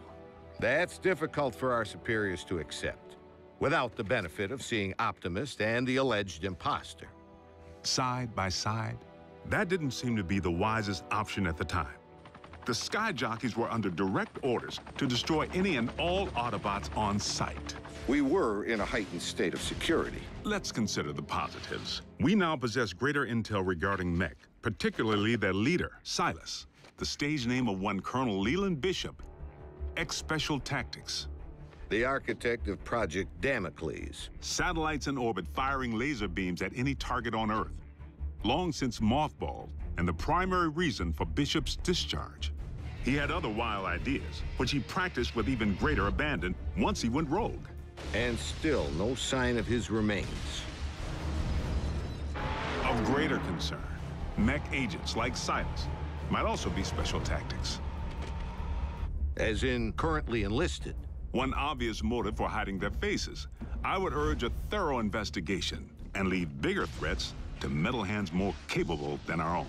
That's difficult for our superiors to accept, without the benefit of seeing Optimus and the alleged imposter. Side by side, that didn't seem to be the wisest option at the time. The Sky Jockeys were under direct orders to destroy any and all Autobots on sight. We were in a heightened state of security. Let's consider the positives. We now possess greater intel regarding Mech, particularly their leader, Silas, the stage name of one Colonel Leland Bishop, ex-Special Tactics. The architect of Project Damocles. Satellites in orbit firing laser beams at any target on Earth. Long since mothballed, and the primary reason for Bishop's discharge. He had other wild ideas, which he practiced with even greater abandon once he went rogue. And still no sign of his remains. Of greater concern, Mech agents like Silas might also be Special Tactics. As in currently enlisted. One obvious motive for hiding their faces. I would urge a thorough investigation and leave bigger threats to metal hands more capable than our own.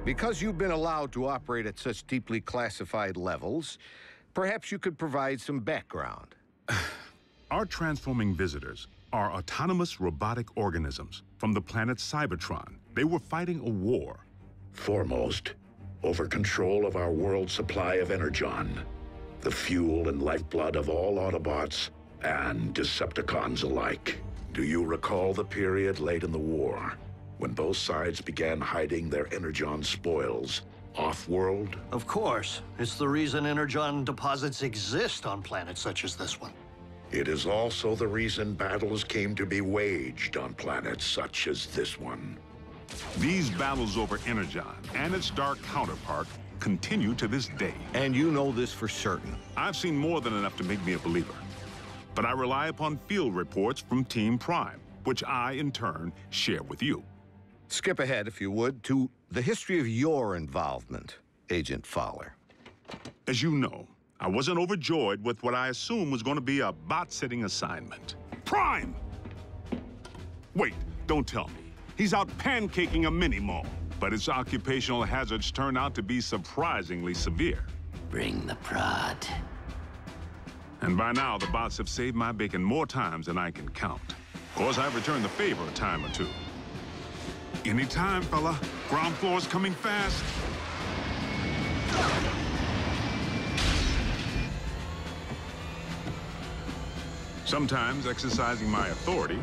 Because you've been allowed to operate at such deeply classified levels, perhaps you could provide some background. Our transforming visitors are autonomous robotic organisms from the planet Cybertron. They were fighting a war. Foremost, over control of our world's supply of energon, the fuel and lifeblood of all Autobots and Decepticons alike. Do you recall the period late in the war, when both sides began hiding their energon spoils off-world? Of course. It's the reason energon deposits exist on planets such as this one. It is also the reason battles came to be waged on planets such as this one. These battles over Energon and its dark counterpart continue to this day. And you know this for certain? I've seen more than enough to make me a believer. But I rely upon field reports from Team Prime, which I, in turn, share with you. Skip ahead, if you would, to the history of your involvement, Agent Fowler. As you know, I wasn't overjoyed with what I assumed was going to be a bot-sitting assignment. Prime! Wait, don't tell me. He's out pancaking a mini-mall, but its occupational hazards turn out to be surprisingly severe. Bring the prod. And by now, the bots have saved my bacon more times than I can count. Of course, I've returned the favor a time or two. Anytime, fella. Ground floor's coming fast. Sometimes exercising my authority,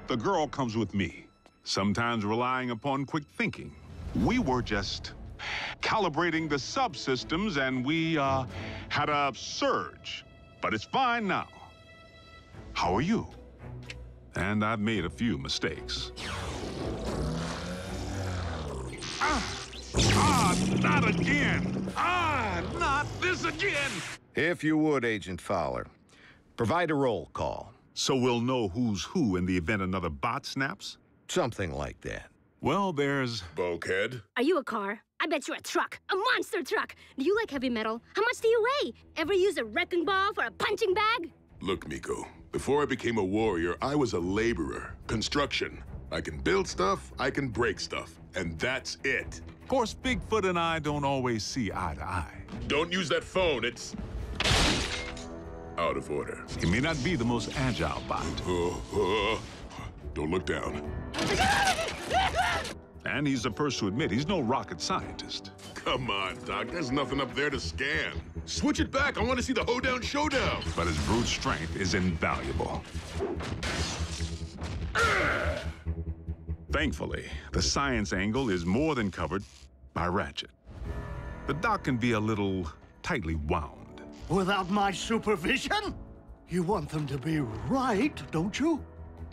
the girl comes with me. Sometimes relying upon quick thinking. We were just calibrating the subsystems and we had a surge. But it's fine now. How are you? And I've made a few mistakes. Not again! Not this again! If you would, Agent Fowler, provide a roll call. So we'll know who's who in the event another bot snaps? Something like that. Well, there's... Bulkhead? Are you a car? I bet you're a truck. A monster truck. Do you like heavy metal? How much do you weigh? Ever use a wrecking ball for a punching bag? Look, Miko, before I became a warrior, I was a laborer. Construction. I can build stuff, I can break stuff, and that's it. Of course, Bigfoot and I don't always see eye to eye. Don't use that phone, it's... out of order. He may not be the most agile bot. Don't look down. And he's the first to admit he's no rocket scientist. Come on, Doc, there's nothing up there to scan. Switch it back, I want to see the hoedown showdown. But his brute strength is invaluable. Thankfully, the science angle is more than covered by Ratchet. The doc can be a little tightly wound. Without my supervision? You want them to be right, don't you?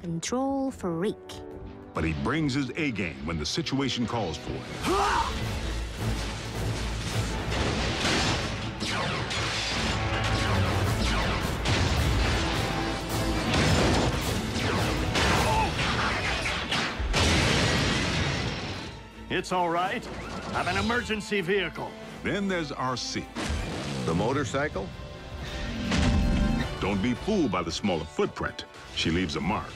Control freak. But he brings his A-game when the situation calls for it. It's all right. I'm an emergency vehicle. Then there's RC. The motorcycle? Don't be fooled by the smaller footprint. She leaves a mark.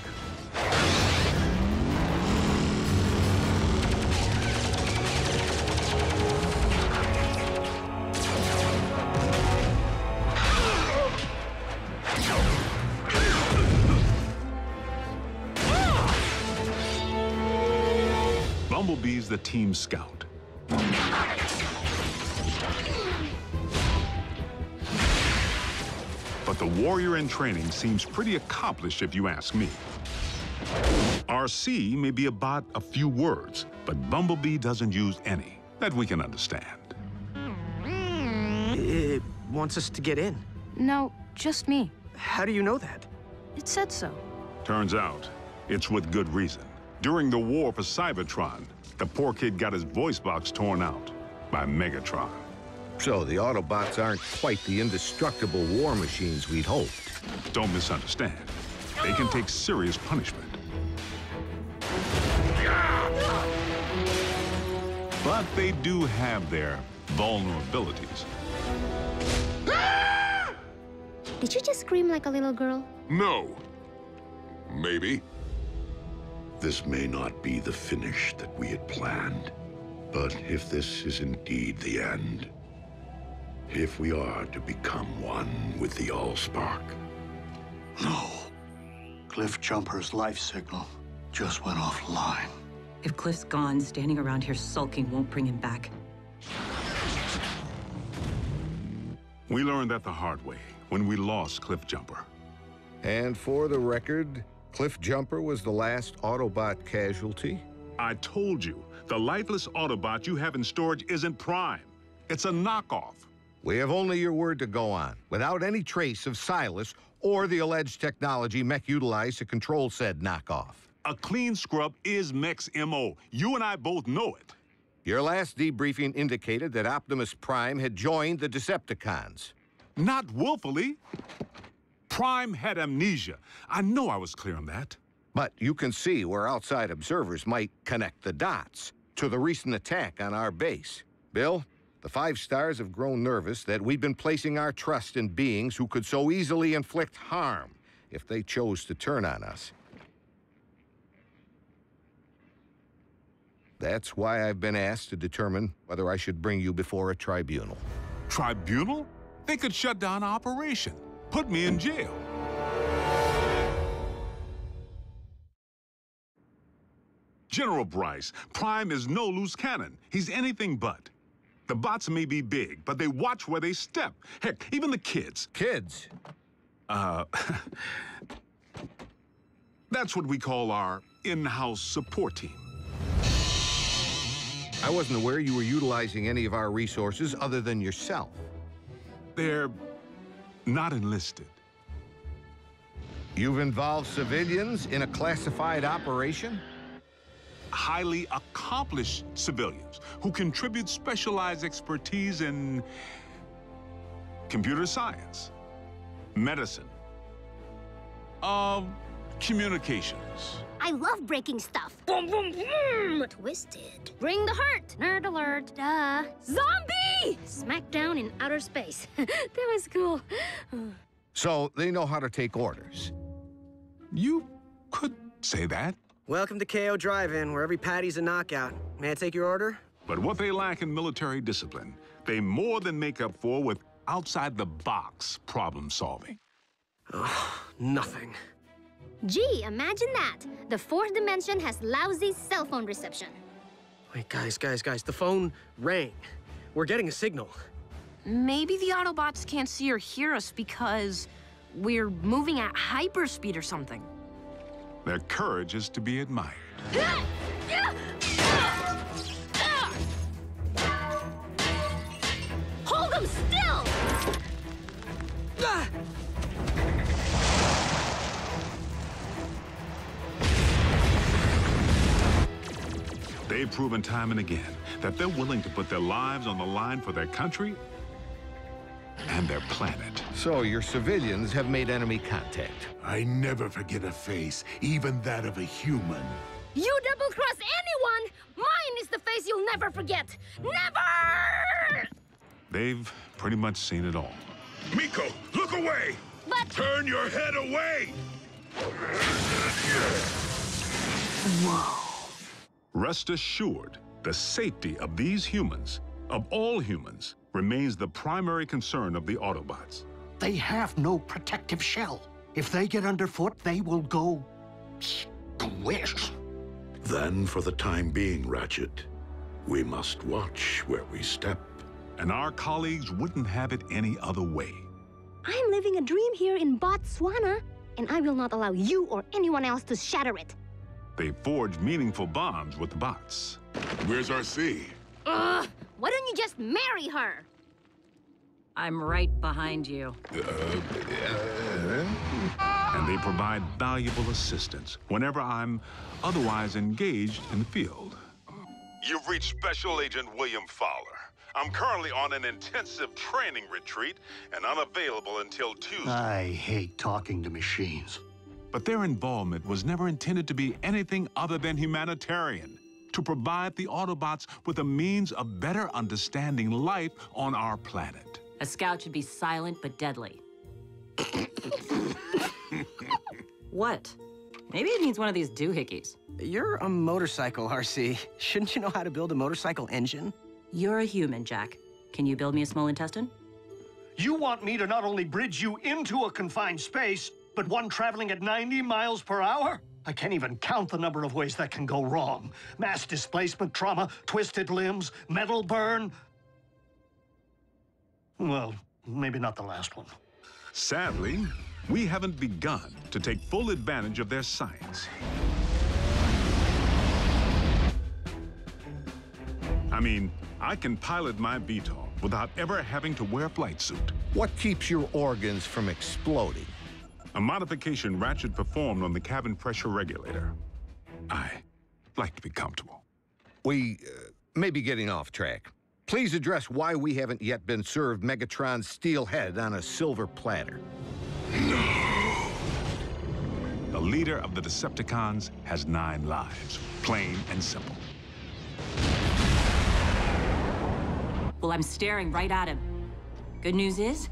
Bumblebee's the team scout. But the warrior in training seems pretty accomplished if you ask me. RC may be about a few words, but Bumblebee doesn't use any that we can understand. It wants us to get in. No, just me. How do you know that? It said so. Turns out, it's with good reason. During the war for Cybertron, the poor kid got his voice box torn out by Megatron. So the Autobots aren't quite the indestructible war machines we'd hoped. Don't misunderstand. They can take serious punishment. But they do have their vulnerabilities. Did you just scream like a little girl? No. Maybe. This may not be the finish that we had planned, but if this is indeed the end, if we are to become one with the Allspark. No. Cliff Jumper's life signal just went offline. If Cliff's gone, standing around here sulking won't bring him back. We learned that the hard way when we lost Cliff Jumper. And for the record, Cliff Jumper was the last Autobot casualty? I told you, the lifeless Autobot you have in storage isn't Prime. It's a knockoff. We have only your word to go on, without any trace of Silas or the alleged technology Mech utilized to control said knockoff. A clean scrub is Mech's MO. You and I both know it. Your last debriefing indicated that Optimus Prime had joined the Decepticons. Not willfully. Prime had amnesia. I know I was clear on that. But you can see where outside observers might connect the dots to the recent attack on our base. Bill, the 5 stars have grown nervous that we've been placing our trust in beings who could so easily inflict harm if they chose to turn on us. That's why I've been asked to determine whether I should bring you before a tribunal. Tribunal? They could shut down operation. Put me in jail. General Bryce, Prime is no loose cannon. He's anything but. The bots may be big, but they watch where they step. Heck, even the kids. Kids? That's what we call our in-house support team. I wasn't aware you were utilizing any of our resources other than yourself. They're not enlisted. You've involved civilians in a classified operation? Highly accomplished civilians who contribute specialized expertise in computer science, medicine, communications. I love breaking stuff. Boom, boom, boom! Twisted. Bring the hurt. Nerd alert. Duh. Zombie! Smackdown in outer space. That was cool. So they know how to take orders. You could say that. Welcome to KO Drive-In, where every patty's a knockout. May I take your order? But what they lack in military discipline, they more than make up for with outside-the-box problem solving. Oh, nothing. Gee, imagine that. The 4th dimension has lousy cell phone reception. Wait, guys, the phone rang. We're getting a signal. Maybe the Autobots can't see or hear us because we're moving at hyperspeed or something. Their courage is to be admired. Hold them still! They've proven time and again that they're willing to put their lives on the line for their country and their planet. So your civilians have made enemy contact. I never forget a face, even that of a human. You double-cross anyone! Mine is the face you'll never forget! Never! They've pretty much seen it all. Miko, look away! But... Turn your head away! Whoa. Rest assured, the safety of these humans, of all humans, remains the primary concern of the Autobots. They have no protective shell. If they get underfoot, they will go squish. Then, for the time being, Ratchet, we must watch where we step. And our colleagues wouldn't have it any other way. I am living a dream here in Botswana, and I will not allow you or anyone else to shatter it. They forged meaningful bonds with the bots. Where's RC? Ugh! Why don't you just marry her? I'm right behind you. And they provide valuable assistance whenever I'm otherwise engaged in the field. You've reached Special Agent William Fowler. I'm currently on an intensive training retreat and unavailable until Tuesday. I hate talking to machines. But their involvement was never intended to be anything other than humanitarian, to provide the Autobots with a means of better understanding life on our planet. A scout should be silent but deadly. What? Maybe it needs one of these doohickeys. You're a motorcycle, RC. Shouldn't you know how to build a motorcycle engine? You're a human, Jack. Can you build me a small intestine? You want me to not only bridge you into a confined space, but one traveling at 90 miles per hour? I can't even count the number of ways that can go wrong. Mass displacement, trauma, twisted limbs, metal burn. Well, maybe not the last one. Sadly, we haven't begun to take full advantage of their science. I mean, I can pilot my VTOL without ever having to wear a flight suit. What keeps your organs from exploding? A modification Ratchet performed on the cabin pressure regulator. I like to be comfortable. We may be getting off track. Please address why we haven't yet been served Megatron's steel head on a silver platter. No! The leader of the Decepticons has 9 lives, plain and simple. Well, I'm staring right at him. Good news is,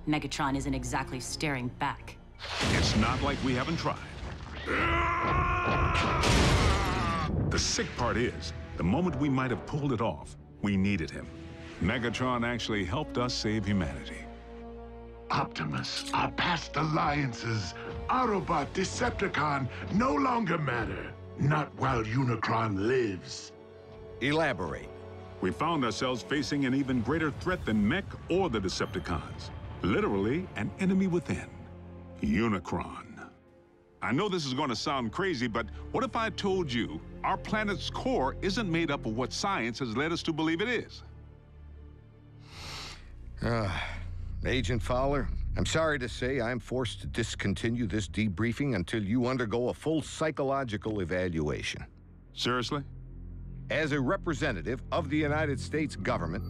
Megatron isn't exactly staring back. It's not like we haven't tried. The sick part is, the moment we might have pulled it off, we needed him. Megatron actually helped us save humanity. Optimus, our past alliances, Autobot, Decepticon, no longer matter. Not while Unicron lives. Elaborate. We found ourselves facing an even greater threat than Mech or the Decepticons. Literally, an enemy within. Unicron. I know this is going to sound crazy, but what if I told you our planet's core isn't made up of what science has led us to believe it is? Agent Fowler, I'm sorry to say I'm forced to discontinue this debriefing until you undergo a full psychological evaluation. Seriously? As a representative of the United States government,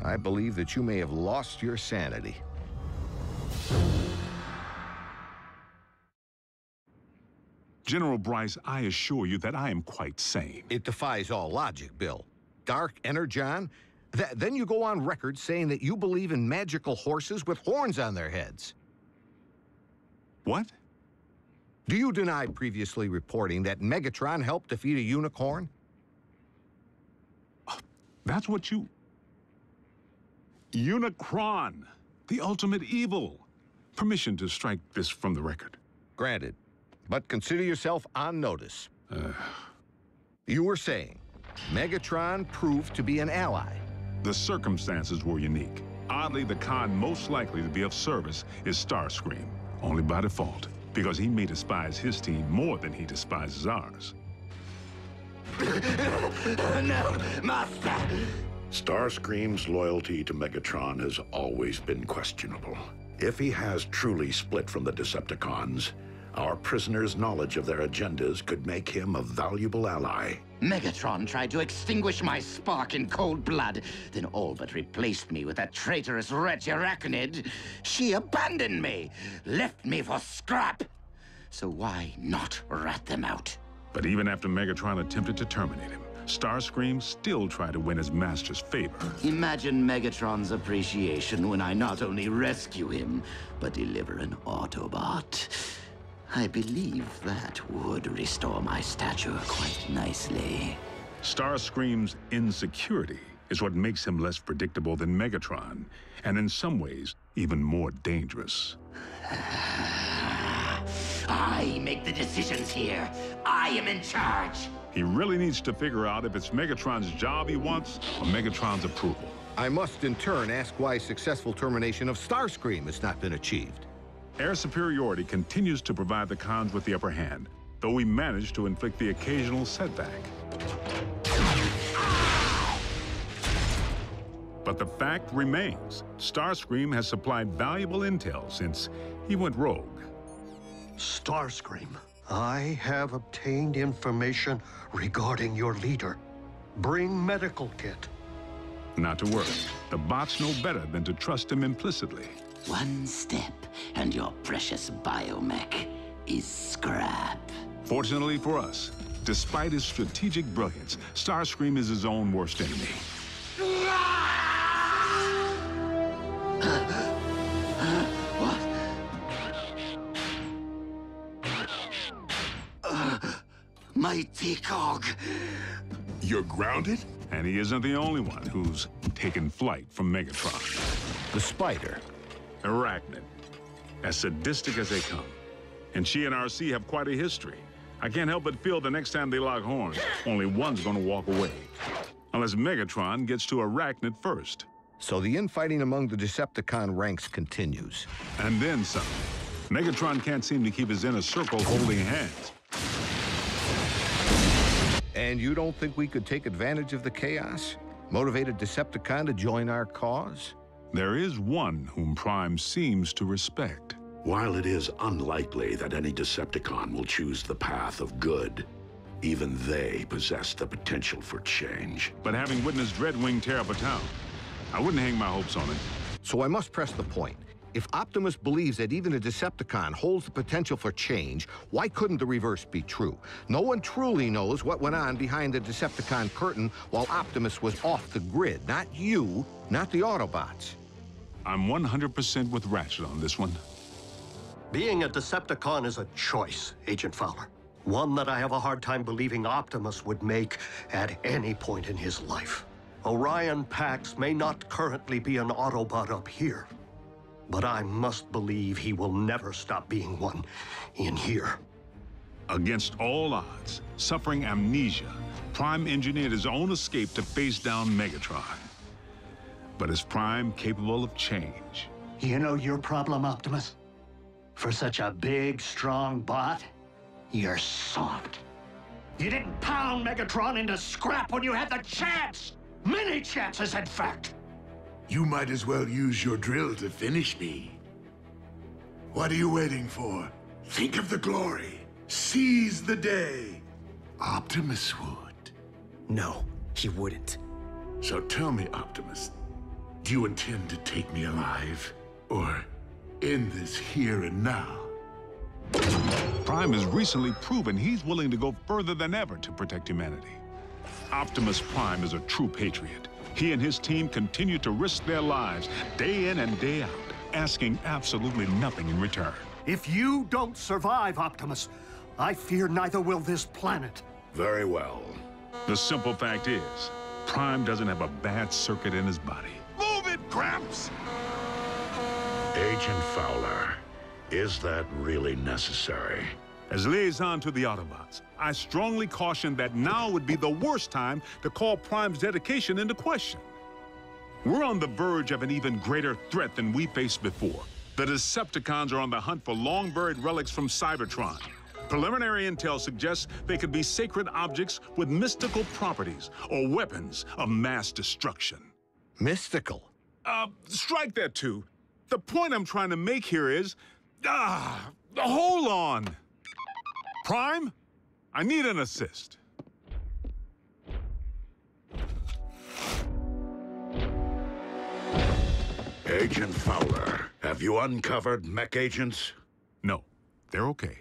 I believe that you may have lost your sanity. General Bryce, I assure you that I am quite sane. It defies all logic, Bill. Dark Energon? Then you go on record saying that you believe in magical horses with horns on their heads. What? Do you deny previously reporting that Megatron helped defeat a unicorn? That's what you... Unicron, the ultimate evil. Permission to strike this from the record. Granted, but consider yourself on notice. You were saying Megatron proved to be an ally. The circumstances were unique. Oddly, the con most likely to be of service is Starscream, only by default, because he may despise his team more than he despises ours. No, Master! Starscream's loyalty to Megatron has always been questionable. If he has truly split from the Decepticons, our prisoner's knowledge of their agendas could make him a valuable ally. Megatron tried to extinguish my spark in cold blood, then all but replaced me with that traitorous wretch Arachnid. She abandoned me, left me for scrap. So why not rat them out? But even after Megatron attempted to terminate him, Starscream still tried to win his master's favor. Imagine Megatron's appreciation when I not only rescue him, but deliver an Autobot. I believe that would restore my stature quite nicely. Starscream's insecurity is what makes him less predictable than Megatron, and in some ways, even more dangerous. I make the decisions here. I am in charge. He really needs to figure out if it's Megatron's job he wants or Megatron's approval. I must in turn ask why successful termination of Starscream has not been achieved. Air superiority continues to provide the cons with the upper hand, though we manage to inflict the occasional setback. But the fact remains, Starscream has supplied valuable intel since he went rogue. Starscream, I have obtained information regarding your leader. Bring medical kit. Not to worry. The bots know better than to trust him implicitly. One step, and your precious biomech is scrap. Fortunately for us, despite his strategic brilliance, Starscream is his own worst enemy. Mighty Cog. You're grounded? And he isn't the only one who's taken flight from Megatron. The Spider. Arachnid. As sadistic as they come. And she and RC have quite a history. I can't help but feel the next time they lock horns, only one's gonna walk away. Unless Megatron gets to Arachnid first. So the infighting among the Decepticon ranks continues. And then some. Megatron can't seem to keep his inner circle holding hands. And you don't think we could take advantage of the chaos? Motivate a Decepticon to join our cause? There is one whom Prime seems to respect. While it is unlikely that any Decepticon will choose the path of good, even they possess the potential for change. But having witnessed Dreadwing tear up a town, I wouldn't hang my hopes on it. So I must press the point. If Optimus believes that even a Decepticon holds the potential for change, why couldn't the reverse be true? No one truly knows what went on behind the Decepticon curtain while Optimus was off the grid. Not you, not the Autobots. I'm 100% with Ratchet on this one. Being a Decepticon is a choice, Agent Fowler. One that I have a hard time believing Optimus would make at any point in his life. Orion Pax may not currently be an Autobot up here, but I must believe he will never stop being one in here. Against all odds, suffering amnesia, Prime engineered his own escape to face down Megatron. But is Prime capable of change? You know your problem, Optimus? For such a big, strong bot, you're soft. You didn't pound Megatron into scrap when you had the chance! Many chances, in fact! You might as well use your drill to finish me. What are you waiting for? Think of the glory. Seize the day. Optimus would. No, he wouldn't. So tell me, Optimus, do you intend to take me alive? Or end this here and now? Prime has recently proven he's willing to go further than ever to protect humanity. Optimus Prime is a true patriot. He and his team continue to risk their lives day in and day out, asking absolutely nothing in return. If you don't survive, Optimus, I fear neither will this planet. Very well. The simple fact is, Prime doesn't have a bad circuit in his body. Move it, Gramps! Agent Fowler, is that really necessary? As liaison to the Autobots, I strongly caution that now would be the worst time to call Prime's dedication into question. We're on the verge of an even greater threat than we faced before. The Decepticons are on the hunt for long-buried relics from Cybertron. Preliminary intel suggests they could be sacred objects with mystical properties or weapons of mass destruction. Mystical? Strike that too. The point I'm trying to make here is, hold on. Prime, I need an assist. Agent Fowler, have you uncovered mech agents? No, they're okay.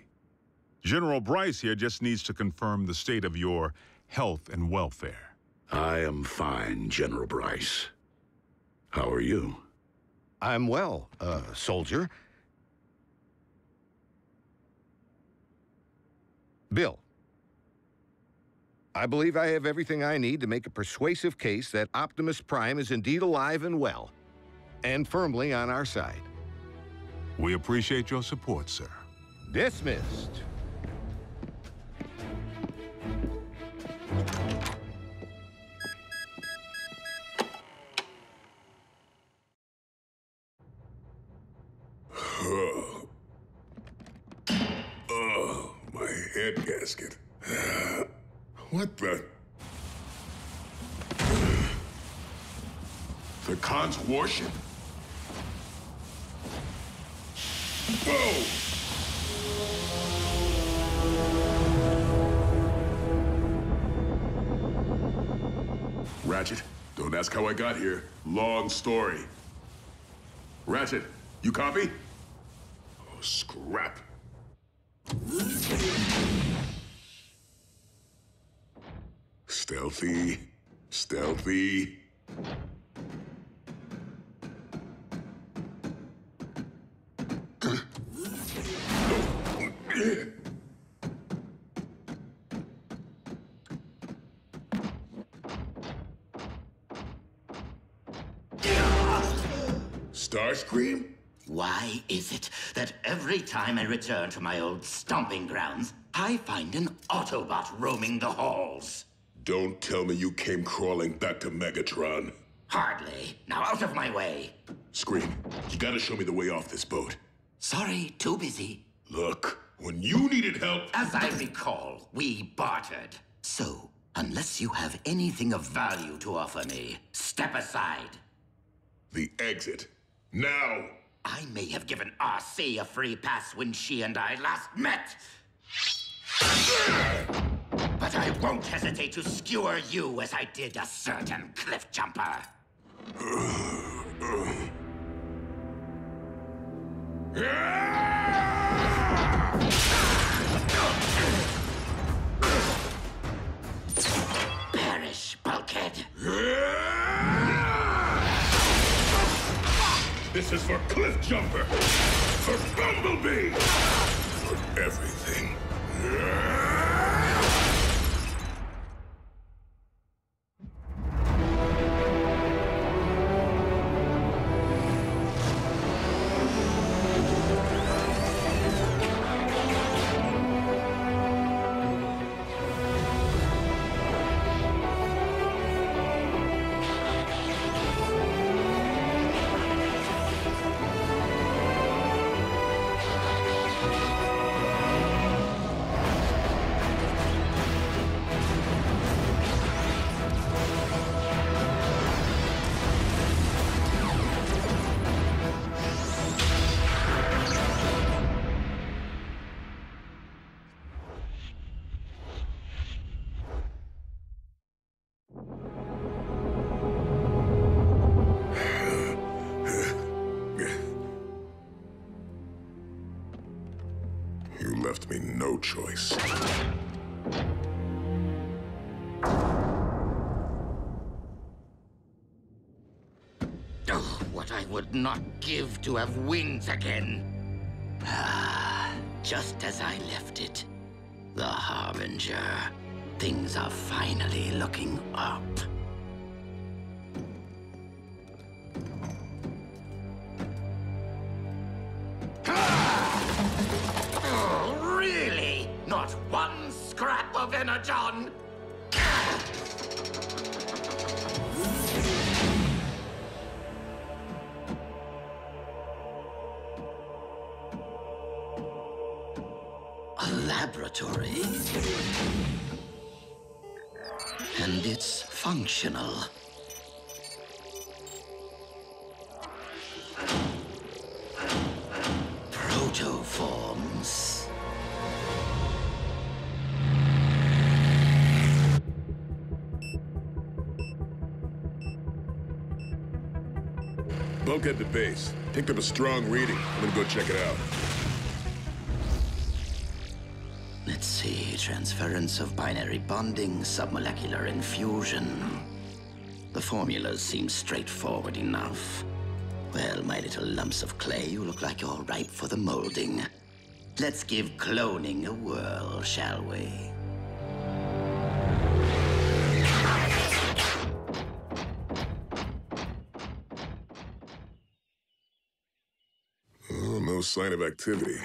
General Bryce here just needs to confirm the state of your health and welfare. I am fine, General Bryce. How are you? I'm well, soldier. Bill, I believe I have everything I need to make a persuasive case that Optimus Prime is indeed alive and well, and firmly on our side. We appreciate your support, sir. Dismissed. head gasket. What the? The Khan's warship? Whoa! Ratchet, don't ask how I got here. Long story. Ratchet, you copy? Oh, scrap. Stealthy. Stealthy. Starscream? Why is it that every time I return to my old stomping grounds, I find an Autobot roaming the halls? Don't tell me you came crawling back to Megatron. Hardly. Now out of my way. Scream, you gotta show me the way off this boat. Sorry, too busy. Look, when you needed help... As I recall, we bartered. So, unless you have anything of value to offer me, step aside. The exit. Now! I may have given RC a free pass when she and I last met. But I won't hesitate to skewer you as I did a certain cliff jumper. Perish, bulkhead. This is for Cliff Jumper! For Bumblebee! For everything. You left me no choice. Oh, what I would not give to have wings again. Ah, just as I left it. The Harbinger. Things are finally looking up. Oh, really? Not one scrap of energon? A laboratory. And it's functional. Protoforms. Bulkhead to base. Picked up a strong reading. I'm gonna go check it out. Let's see, transference of binary bonding, submolecular infusion. The formulas seem straightforward enough. Well, my little lumps of clay, you look like you're ripe for the molding. Let's give cloning a whirl, shall we? Oh, no sign of activity.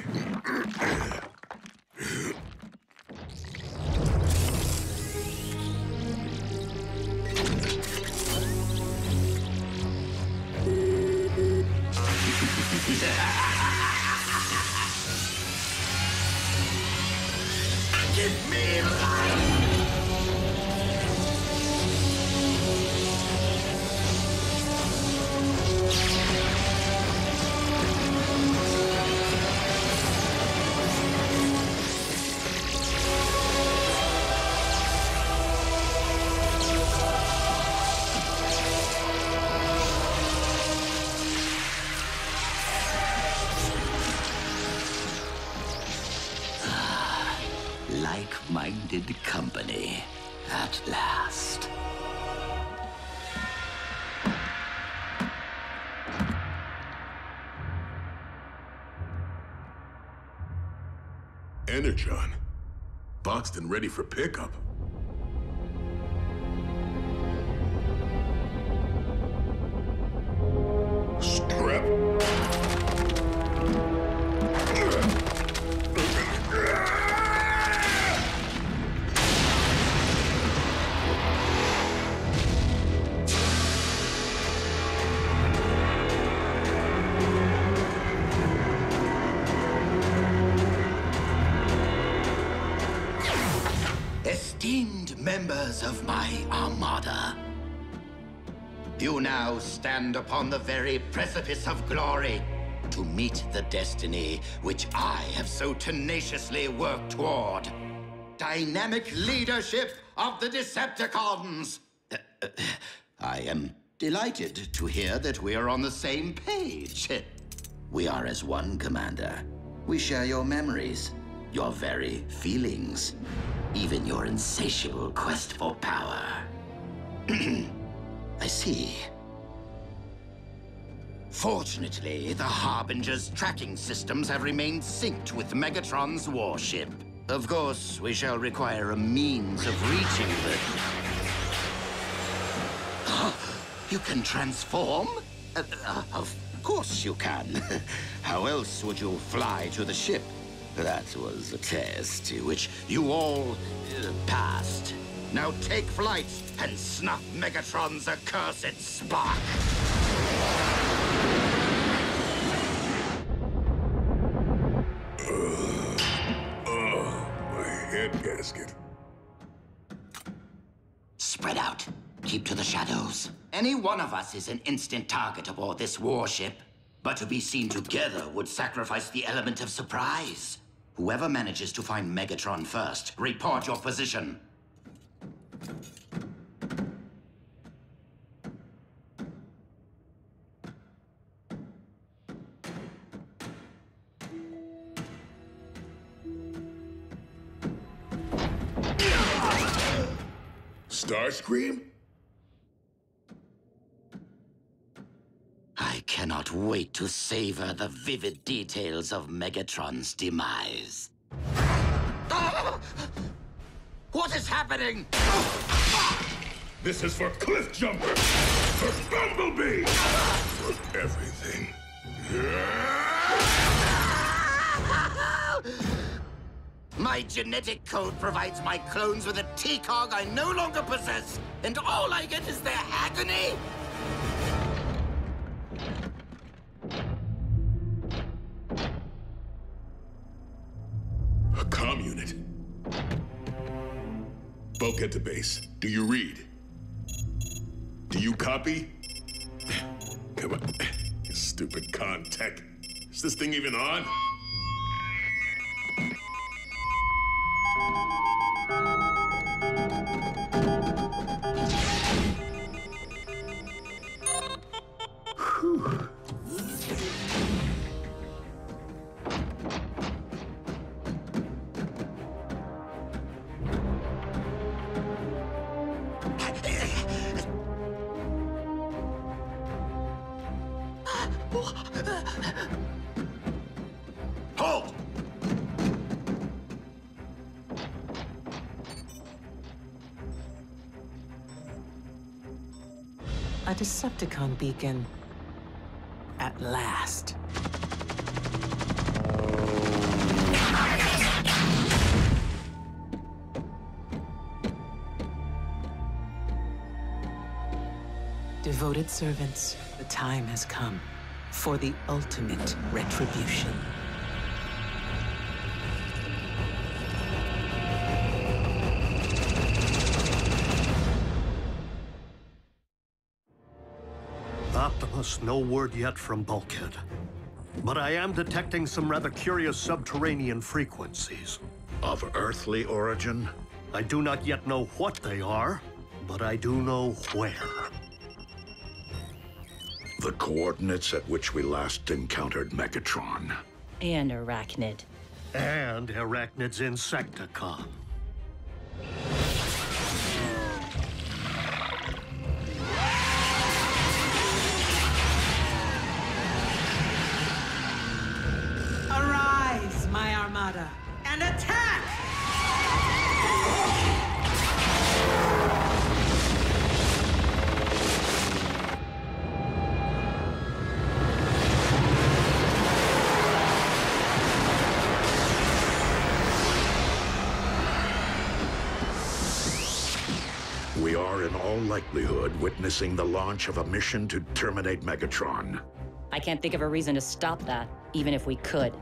trusted company at last. Energon. Boxed and ready for pickup. Strap. Esteemed members of my armada, you now stand upon the very precipice of glory to meet the destiny which I have so tenaciously worked toward. Dynamic leadership of the Decepticons! I am delighted to hear that we are on the same page. We are as one, Commander. We share your memories, your very feelings, even your insatiable quest for power. I see. Fortunately, the Harbinger's tracking systems have remained synced with Megatron's warship. Of course, we shall require a means of reaching the... You can transform? Of course you can. How else would you fly to the ship? That was a test which you all passed. Now take flight and snuff Megatron's accursed spark. My head gasket. Spread out. Keep to the shadows. Any one of us is an instant target aboard this warship. But to be seen together would sacrifice the element of surprise. Whoever manages to find Megatron first, report your position. Starscream? I cannot wait to savor the vivid details of Megatron's demise. What is happening? This is for Cliffjumper! For Bumblebee! For everything. My genetic code provides my clones with a T-Cog I no longer possess, and all I get is their agony? A comm unit. Bulkhead to base. Do you read? Do you copy? Come on. You stupid con tech. Is this thing even on? Whew. Halt! A Decepticon beacon. At last. Devoted servants, the time has come for the ultimate retribution. Optimus, no word yet from Bulkhead. But I am detecting some rather curious subterranean frequencies. Of earthly origin? I do not yet know what they are, but I do know where. The coordinates at which we last encountered Megatron. And Arachnid. And Arachnid's Insecticon. Arise, my armada, and attack! We are in all likelihood witnessing the launch of a mission to terminate Megatron. I can't think of a reason to stop that, even if we could.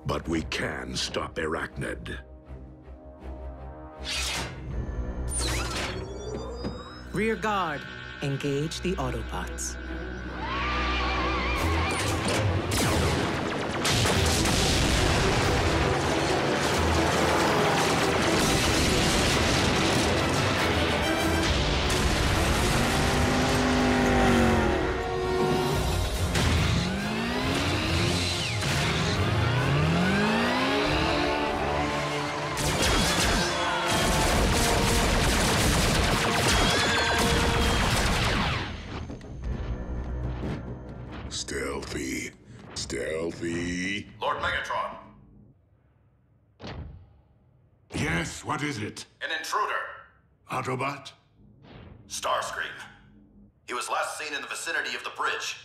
But we can stop Arachnid. Rear guard, engage the Autobots. Stealthy. Stealthy. Lord Megatron, Yes, what is it? an intruder. Autobot? Starscream. He was last seen in the vicinity of the bridge.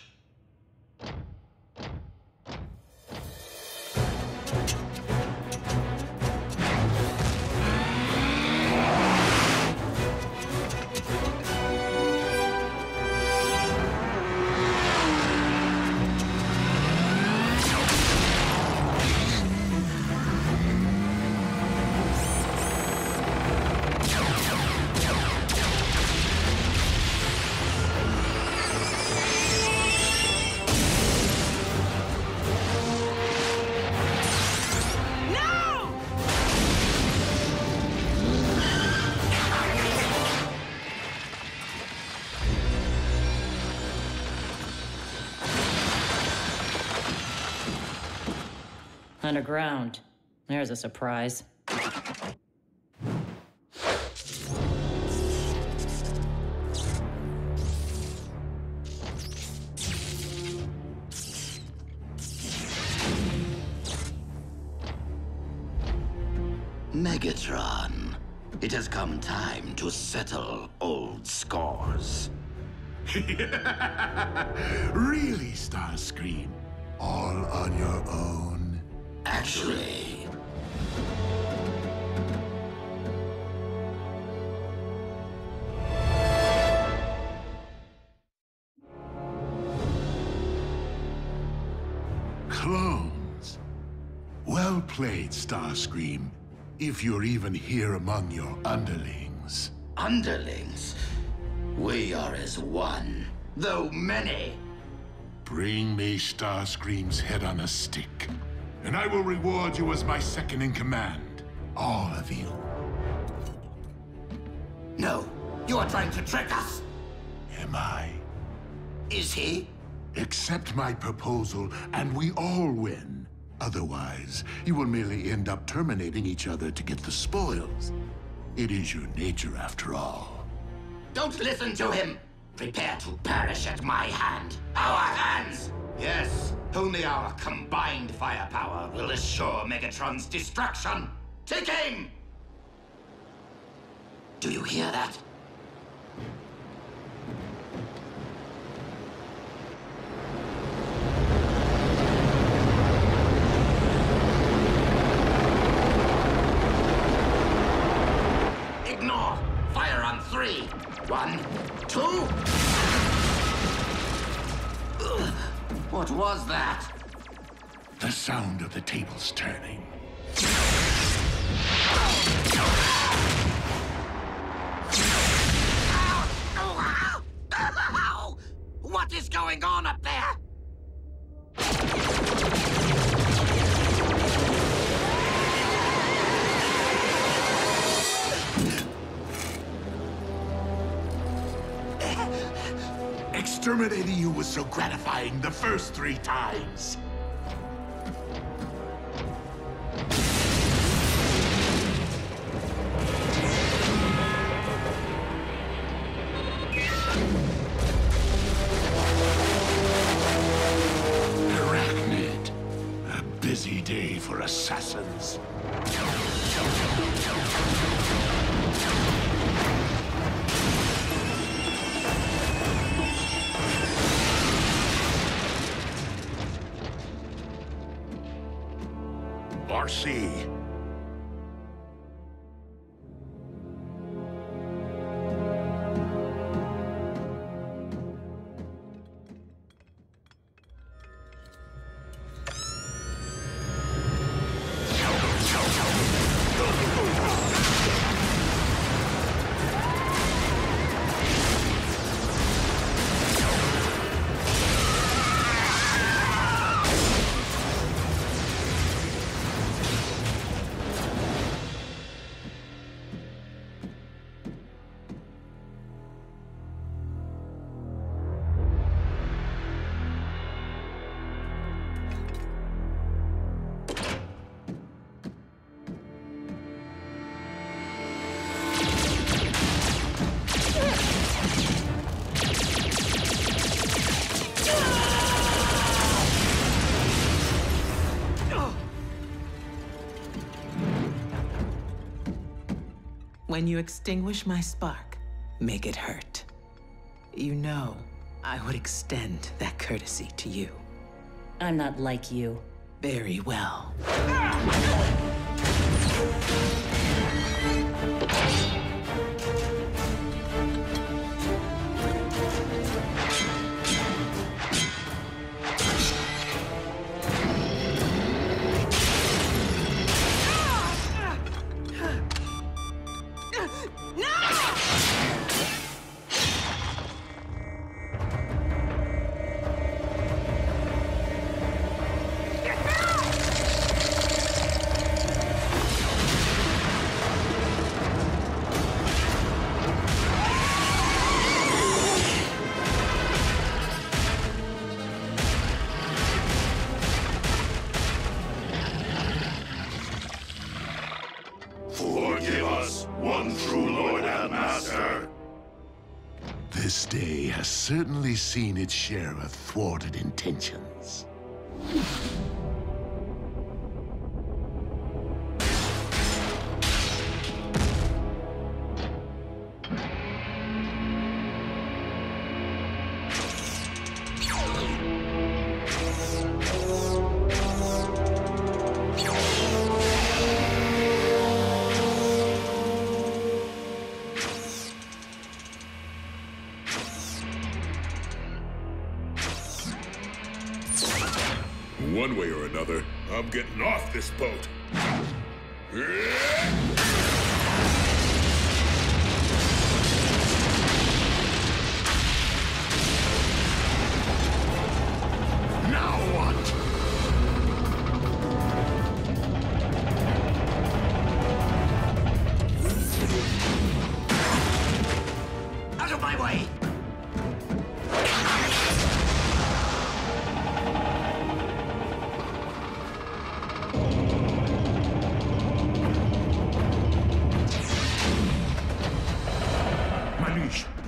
Underground. There's a surprise. Megatron, it has come time to settle old scores. Really, Starscream? All on your own? Actually, clones. Well played, Starscream. If you're even here among your underlings. underlings, we are as one, though many. Bring me Starscream's head on a stick, and I will reward you as my second in command. All of you. No, you are trying to trick us. Am I? Is he? Accept my proposal, and we all win. Otherwise, you will merely end up terminating each other to get the spoils. It is your nature, after all. Don't listen to him. Prepare to perish at my hand. Our hands! Yes, only our combined firepower will assure Megatron's destruction. Take aim! Do you hear that? Ignore! Fire on 3. 1, 2... What was that? The sound of the tables turning. What is going on up there? Exterminating you was so gratifying the first 3 times. assassins. RC. When you extinguish my spark, make it hurt. You know, I would extend that courtesy to you. I'm not like you. Very well. Forgive us, one true Lord and Master. This day has certainly seen its share of thwarted intentions. One way or another, I'm getting off this boat. Now what? Out of my way!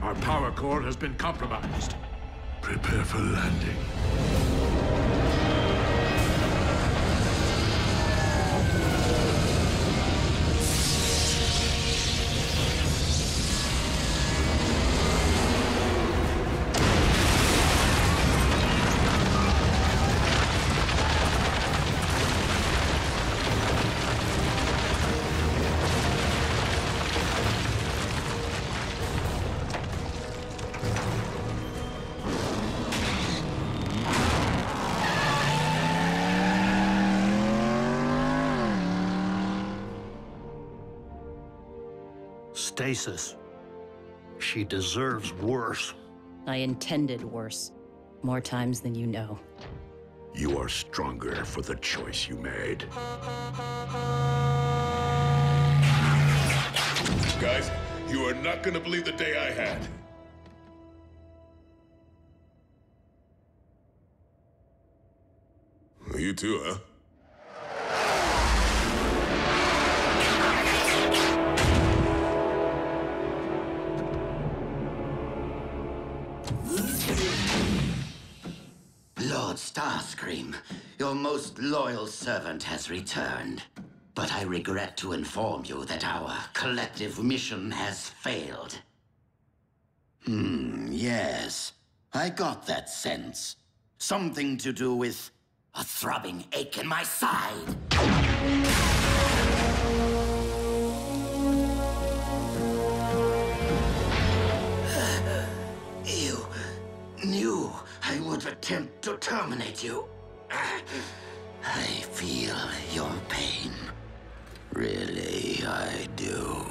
Our power core has been compromised. Prepare for landing. Stasis. She deserves worse. I intended worse. More times than you know. You are stronger for the choice you made. Guys, you are not gonna believe the day I had. You too, huh? Lord Starscream, your most loyal servant has returned. But I regret to inform you that our collective mission has failed. Yes. I got that sense. Something to do with a throbbing ache in my side. You knew I would attempt to terminate you. I feel your pain. Really, I do.